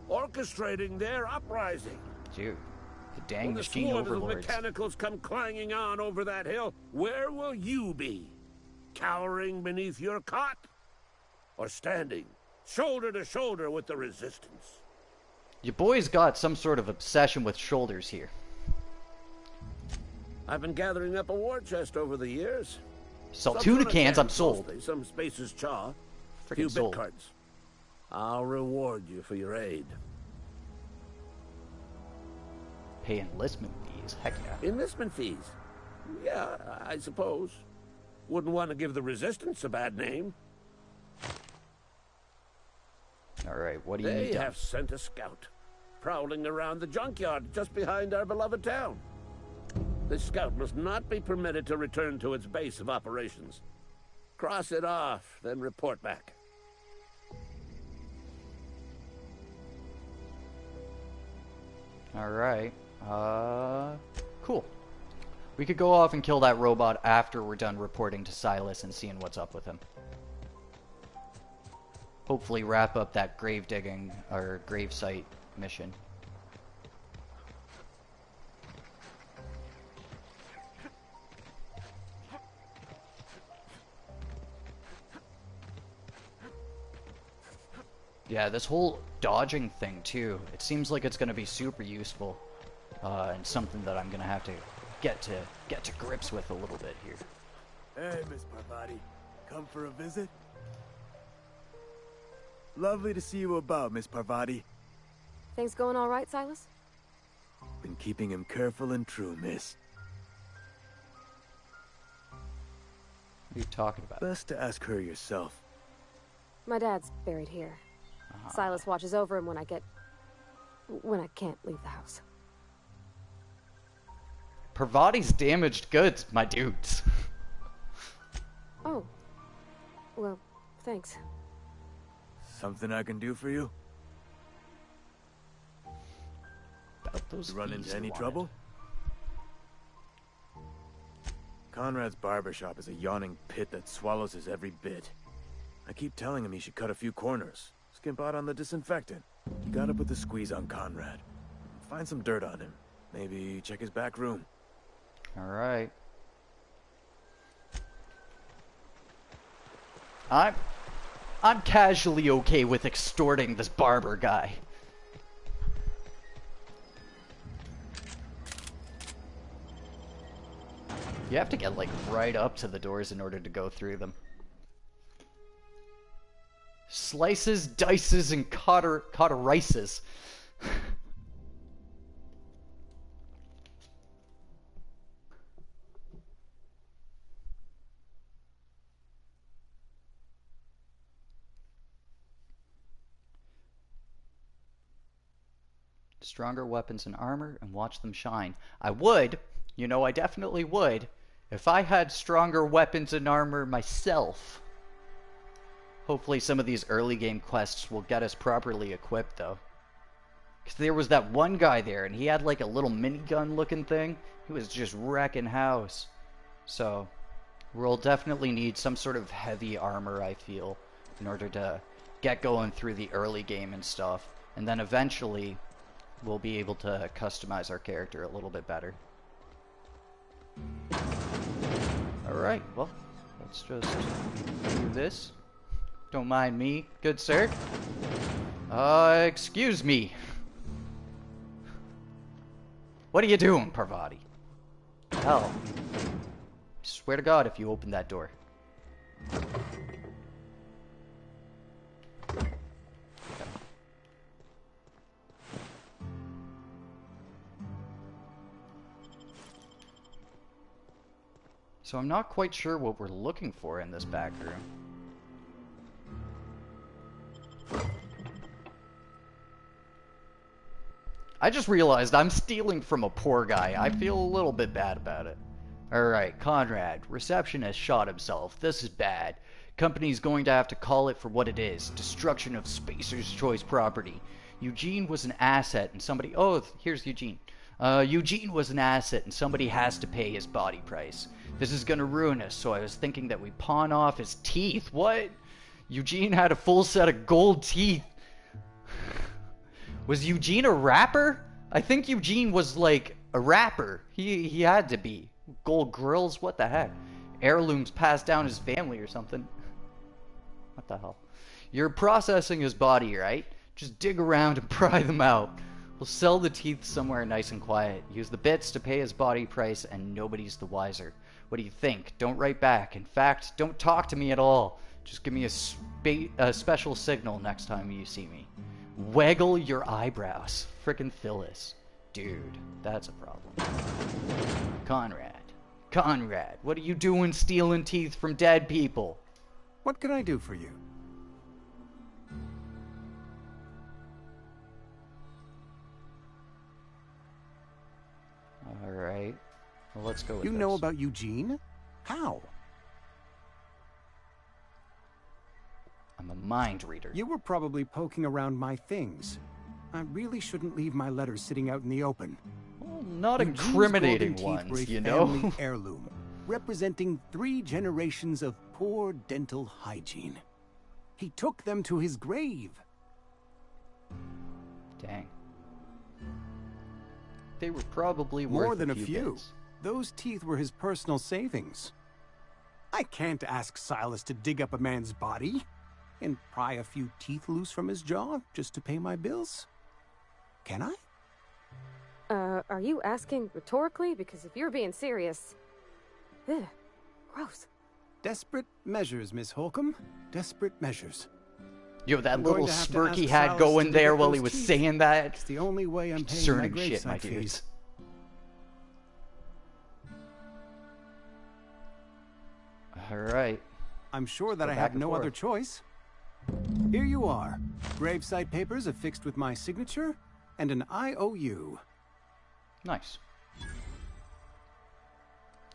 orchestrating their uprising. Dude, the dang when the machine swarms of overlords. mechanicals come clanging on over that hill, where will you be? Cowering beneath your cot? Or standing, shoulder to shoulder with the resistance? Your boy's got some sort of obsession with shoulders here. I've been gathering up a war chest over the years. Saltuna cans, I'm sold. Mostly, some Spacer's chaw. Freaking Few sold. bit cards. I'll reward you for your aid. Pay enlistment fees, heck yeah. Enlistment fees? Yeah, I suppose. Wouldn't want to give the Resistance a bad name. Alright, what do you They need done? have sent a scout, prowling around the junkyard just behind our beloved town. This scout must not be permitted to return to its base of operations. Cross it off, then report back. Alright, cool. We could go off and kill that robot after we're done reporting to Silas and seeing what's up with him. Hopefully wrap up that grave digging or grave site mission. Yeah, this whole dodging thing too, it seems like it's going to be super useful, and something that I'm going to have to get to grips with a little bit here. Hey, Miss Parvati. Come for a visit? Lovely to see you about, Miss Parvati. Things going all right, Silas? Been keeping him careful and true, miss. What are you talking about? Best to ask her yourself. My dad's buried here. Silas watches over him when I can't leave the house. Parvati's damaged goods, my dudes. Oh. Well, thanks. Something I can do for you? About those you run into fees any you trouble? Conrad's barbershop is a yawning pit that swallows his every bit. I keep telling him he should cut a few corners. Skimp out on the disinfectant. You gotta put the squeeze on Conrad. Find some dirt on him. Maybe check his back room. Alright. I'm casually okay with extorting this barber guy. You have to get like right up to the doors in order to go through them. Slices, dices, and cauterices. Stronger weapons and armor and watch them shine. I would, you know, I definitely would, if I had stronger weapons and armor myself. Hopefully some of these early game quests will get us properly equipped though. Because there was that one guy there and he had like a little minigun looking thing. He was just wrecking house. So we'll definitely need some sort of heavy armor, I feel, in order to get going through the early game and stuff. And then eventually we'll be able to customize our character a little bit better. Alright, well, let's just do this. Don't mind me, good sir. Excuse me. What are you doing, Parvati? Hell. Swear to God if you open that door. So I'm not quite sure what we're looking for in this back room. I just realized I'm stealing from a poor guy. I feel a little bit bad about it. Alright, Conrad. Receptionist shot himself. This is bad. Company's going to have to call it for what it is. Destruction of Spacer's Choice property. Eugene was an asset and somebody... Oh, here's Eugene. Eugene was an asset and somebody has to pay his body price. This is gonna ruin us, so I was thinking that we pawn off his teeth. What? Eugene had a full set of gold teeth. Was Eugene a rapper? I think Eugene was like a rapper. He had to be. Gold grills? What the heck? Heirlooms passed down his family or something. What the hell? You're processing his body, right? Just dig around and pry them out. We'll sell the teeth somewhere nice and quiet. Use the bits to pay his body price and nobody's the wiser. What do you think? Don't write back. In fact, don't talk to me at all. Just give me a special signal next time you see me. Waggle your eyebrows. Frickin' Phyllis. Dude, that's a problem. Conrad, what are you doing stealing teeth from dead people? What can I do for you? Alright. Well, let's go with You this. know about Eugene? How? I'm a mind reader. You were probably poking around my things. I really shouldn't leave my letters sitting out in the open. Well, not Eugene's incriminating golden teeth were ones, a you know? family heirloom, representing 3 generations of poor dental hygiene. He took them to his grave. Dang. They were probably worth More than a few few. bits. Those teeth were his personal savings. I can't ask Silas to dig up a man's body. and pry a few teeth loose from his jaw just to pay my bills? Can I? Are you asking rhetorically? Because if you're being serious... Ugh, gross. Desperate measures, Miss Holcomb. Desperate measures. Yo, that I'm little going to have to smirk he ask had Silas going to there dig up while those he was teeth. saying that. It's the only way I'm paying my Concerning shit, my gravesite dudes. fees. Alright. I'm sure that Go I back have and no forth. other choice. Here you are. Gravesite papers affixed with my signature and an IOU. Nice.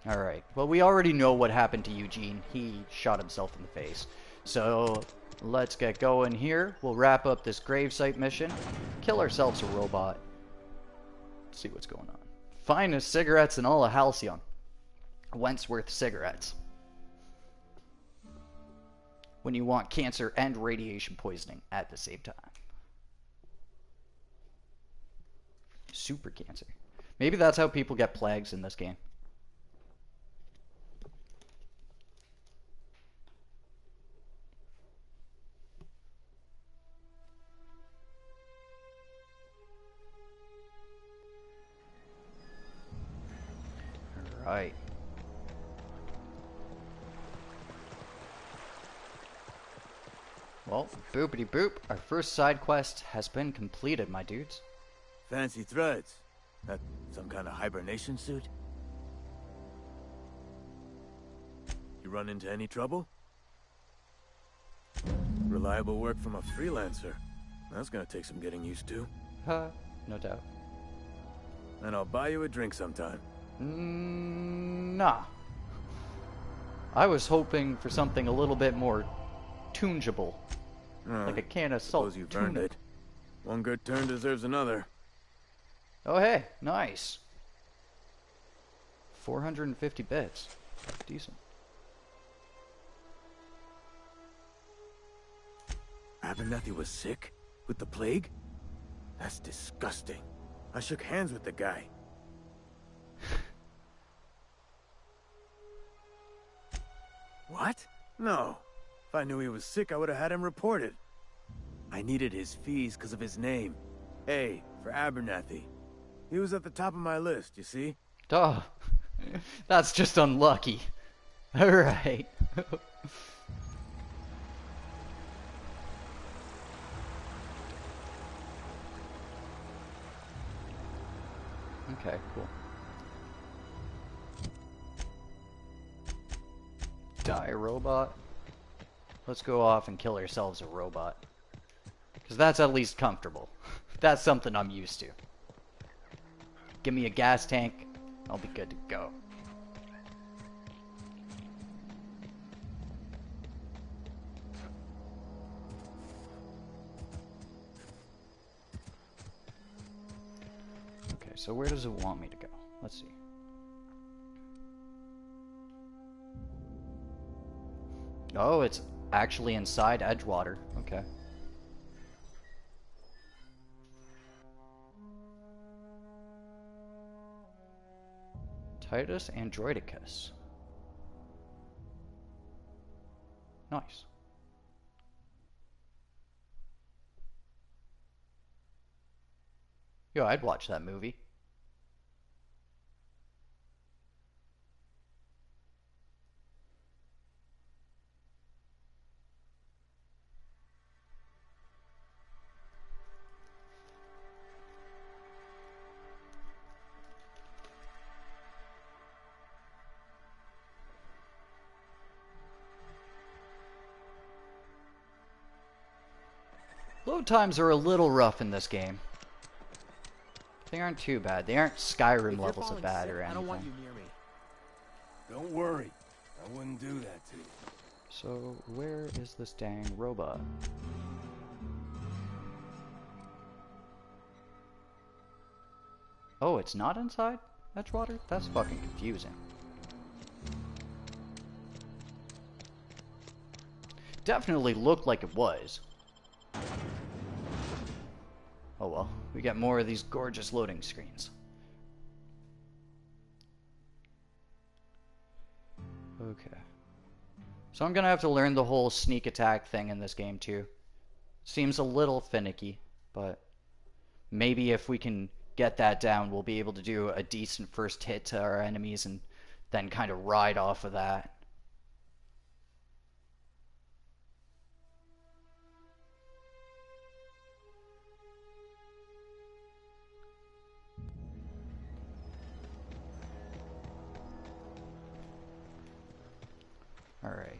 Alright. Well, we already know what happened to Eugene. He shot himself in the face. So, let's get going here. We'll wrap up this gravesite mission. Kill ourselves a robot. Let's see what's going on. Finest cigarettes in all of Halcyon. Wentworth cigarettes. When you want cancer and radiation poisoning at the same time. Super cancer. Maybe that's how people get plagues in this game. Alright. Well, boopity boop, our first side quest has been completed, my dudes. Fancy threads. That some kind of hibernation suit? You run into any trouble? Reliable work from a freelancer. That's gonna take some getting used to. No doubt. And I'll buy you a drink sometime. Nah. I was hoping for something a little bit more tungeable. Like a can of Suppose you've earned Saltuna. it. One good turn deserves another. Oh hey, nice. 450 bits. Decent. Abernathy was sick? With the plague? That's disgusting. I shook hands with the guy. What? No. If I knew he was sick, I would have had him reported. I needed his fees because of his name. A, for Abernathy. He was at the top of my list, you see? Duh. That's just unlucky. Alright. Okay, cool. Die, robot. Let's go off and kill ourselves a robot. Because that's at least comfortable. That's something I'm used to. Give me a gas tank, I'll be good to go. Okay, so where does it want me to go? Let's see. Oh, it's actually inside Edgewater. Okay. Titus Androidicus. Nice. Yo, I'd watch that movie. Load times are a little rough in this game. They aren't too bad. They aren't Skyrim levels of bad or anything. I don't want you near me. Don't worry. I wouldn't do that to you. So, where is this dang robot? Oh, it's not inside Edgewater? That's fucking confusing. Definitely looked like it was. Oh well, we got more of these gorgeous loading screens. Okay. So I'm gonna have to learn the whole sneak attack thing in this game too. Seems a little finicky, but maybe if we can get that down, we'll be able to do a decent first hit to our enemies and then kind of ride off of that. All right.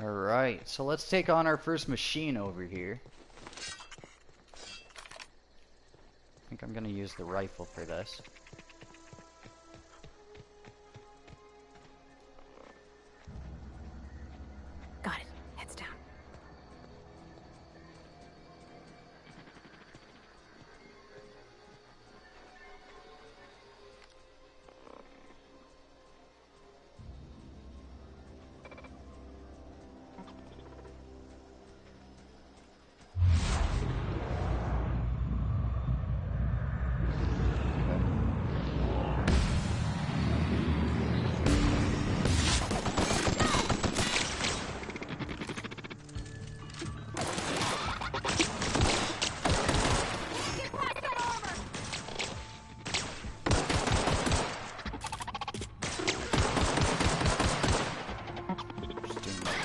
Alright, so let's take on our first machine over here. I think I'm gonna use the rifle for this. Got it. Heads down.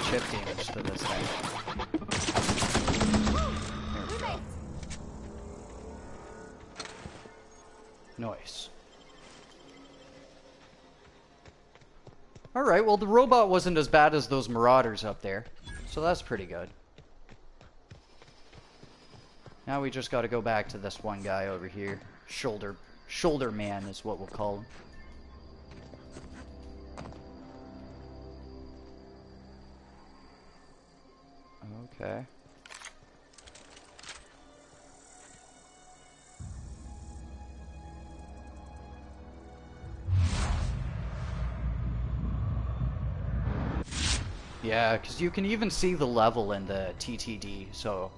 Chip damage to this thing. There we go. Nice. Alright, well the robot wasn't as bad as those marauders up there, so that's pretty good. Now we just gotta go back to this one guy over here. Shoulder man is what we'll call him. Okay. Yeah, because you can even see the level in the TTD, so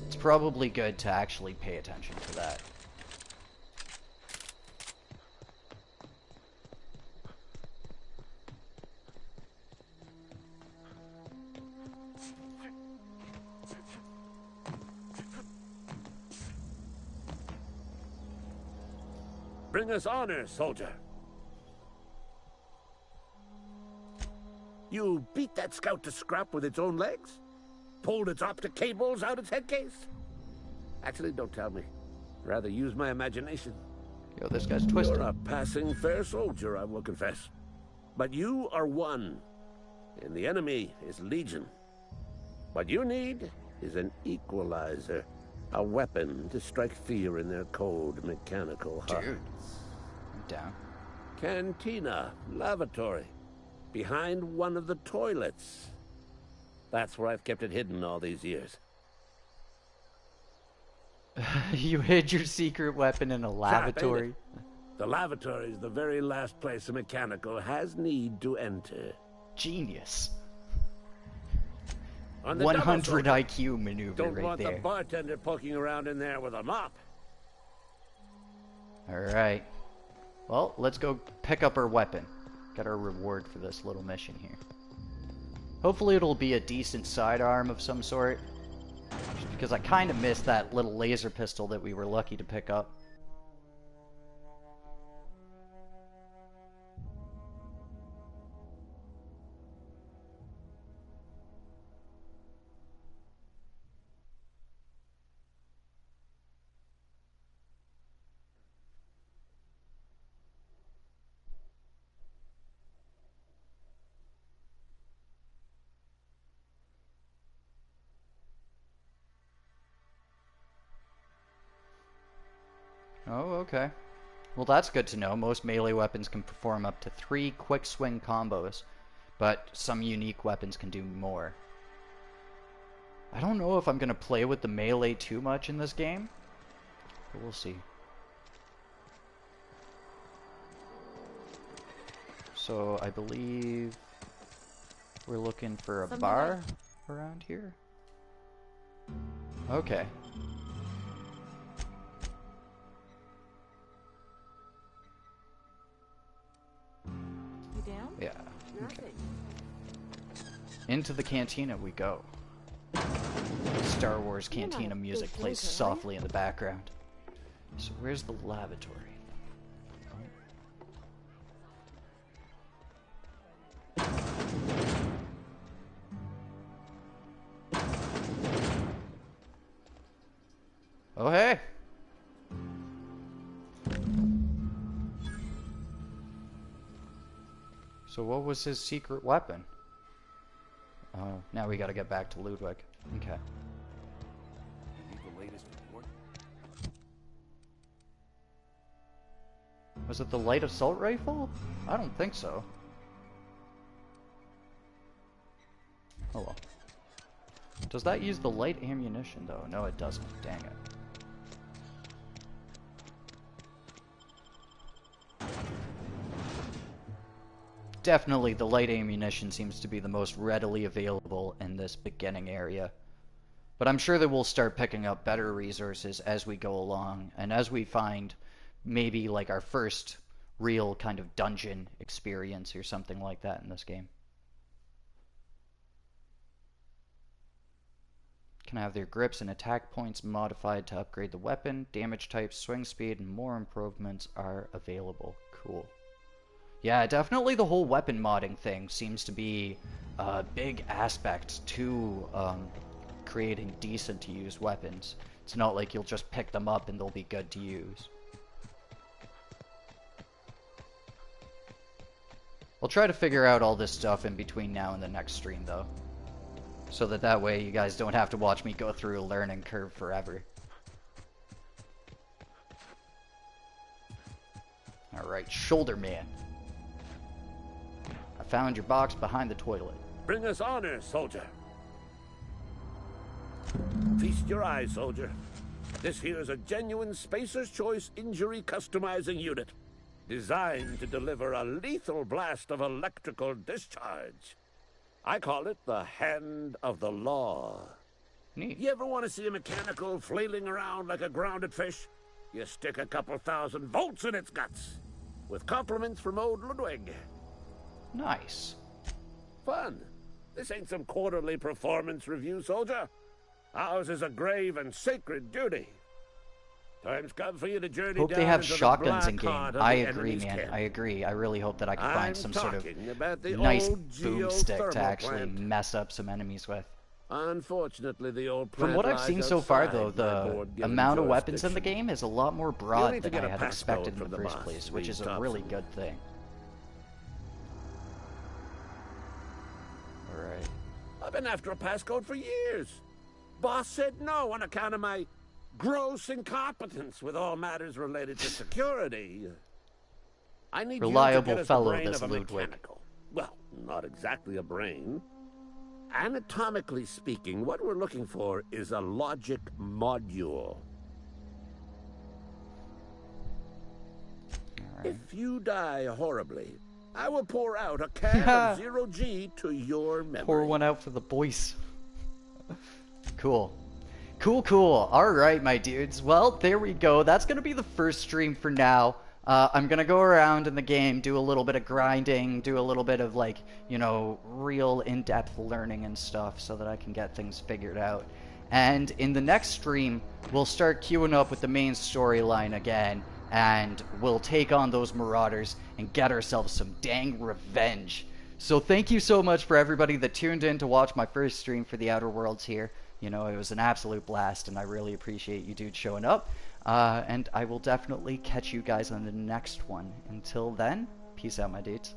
it's probably good to actually pay attention to that. Bring us honor, soldier. You beat that scout to scrap with its own legs? Pulled its optic cables out its headcase? Actually, don't tell me. Rather use my imagination. Yo, this guy's twisted. You're a passing fair soldier, I will confess. But you are one, and the enemy is legion. What you need is an equalizer. A weapon to strike fear in their cold, mechanical hearts. Dude, I'm down. Cantina, lavatory, behind one of the toilets. That's where I've kept it hidden all these years. You hid your secret weapon in a lavatory? The lavatory is the very last place a mechanical has need to enter. Genius. On the 100 IQ maneuver Don't right want there. the bartender poking around in there with a mop. Alright. Well, let's go pick up our weapon. Get our reward for this little mission here. Hopefully it'll be a decent sidearm of some sort. Just because I kind of missed that little laser pistol that we were lucky to pick up. Oh, okay. Well, that's good to know. Most melee weapons can perform up to 3 quick swing combos, but some unique weapons can do more. I don't know if I'm going to play with the melee too much in this game, but we'll see. So I believe we're looking for a bar around here. Okay. You down? Yeah. Okay. Into the cantina we go. Star Wars cantina music plays softly in the background. So where's the lavatory? Oh, hey! So what was his secret weapon? Oh, now we gotta get back to Ludwig. Okay. The latest report? Was it the light assault rifle? I don't think so. Oh well. Does that use the light ammunition though? No, it doesn't. Dang it. Definitely the light ammunition seems to be the most readily available in this beginning area. But I'm sure that we'll start picking up better resources as we go along, and as we find maybe like our first real kind of dungeon experience or something like that in this game. Can have their grips and attack points modified to upgrade the weapon, damage type, swing speed, and more improvements are available. Cool. Yeah, definitely the whole weapon modding thing seems to be a big aspect to creating decent to use weapons. It's not like you'll just pick them up and they'll be good to use. I'll try to figure out all this stuff in between now and the next stream though. So that way you guys don't have to watch me go through a learning curve forever. Alright, Shoulder Man. I found your box behind the toilet. Bring us honor, soldier. Feast your eyes, soldier. This here is a genuine Spacer's Choice injury customizing unit, designed to deliver a lethal blast of electrical discharge. I call it the Hand of the Law. Neat. You ever want to see a mechanical flailing around like a grounded fish? You stick a couple thousand volts in its guts. With compliments from old Ludwig. Nice. Fun. This ain't some quarterly performance review, soldier. Ours is a grave and sacred duty. Time's come for you to journey hope down they have into shotguns the in black game. heart of I the agree, enemy's man. camp. I agree. I really hope that I can find some sort of about the nice old boomstick to geothermal actually plant. mess up some enemies with. Unfortunately, the old From plant what I've lies seen so far, outside though, my the board-given amount of weapons in the jurisdiction. game is a lot more You'll broad need to than get I a had passcode expected in from the the first boss, place, which Reed is a really Thompson. good thing. Alright. I've been after a passcode for years. Boss said no on account of my gross incompetence with all matters related to security. I need Reliable you to get us fellow, the brain this of a Ludwig. mechanical. Well, not exactly a brain. Anatomically speaking, what we're looking for is a logic module. If you die horribly, I will pour out a can of zero G to your memory. Pour one out for the boys. Cool. Cool. Alright, my dudes. Well, there we go. That's going to be the first stream for now. I'm going to go around in the game, do a little bit of grinding, do a little bit of, like, you know, real in-depth learning and stuff so that I can get things figured out. And in the next stream, we'll start queuing up with the main storyline again, and we'll take on those Marauders and get ourselves some dang revenge. So thank you so much for everybody that tuned in to watch my first stream for the Outer Worlds here. You know, it was an absolute blast, and I really appreciate you dudes showing up. And I will definitely catch you guys on the next one. Until then, peace out, my dudes.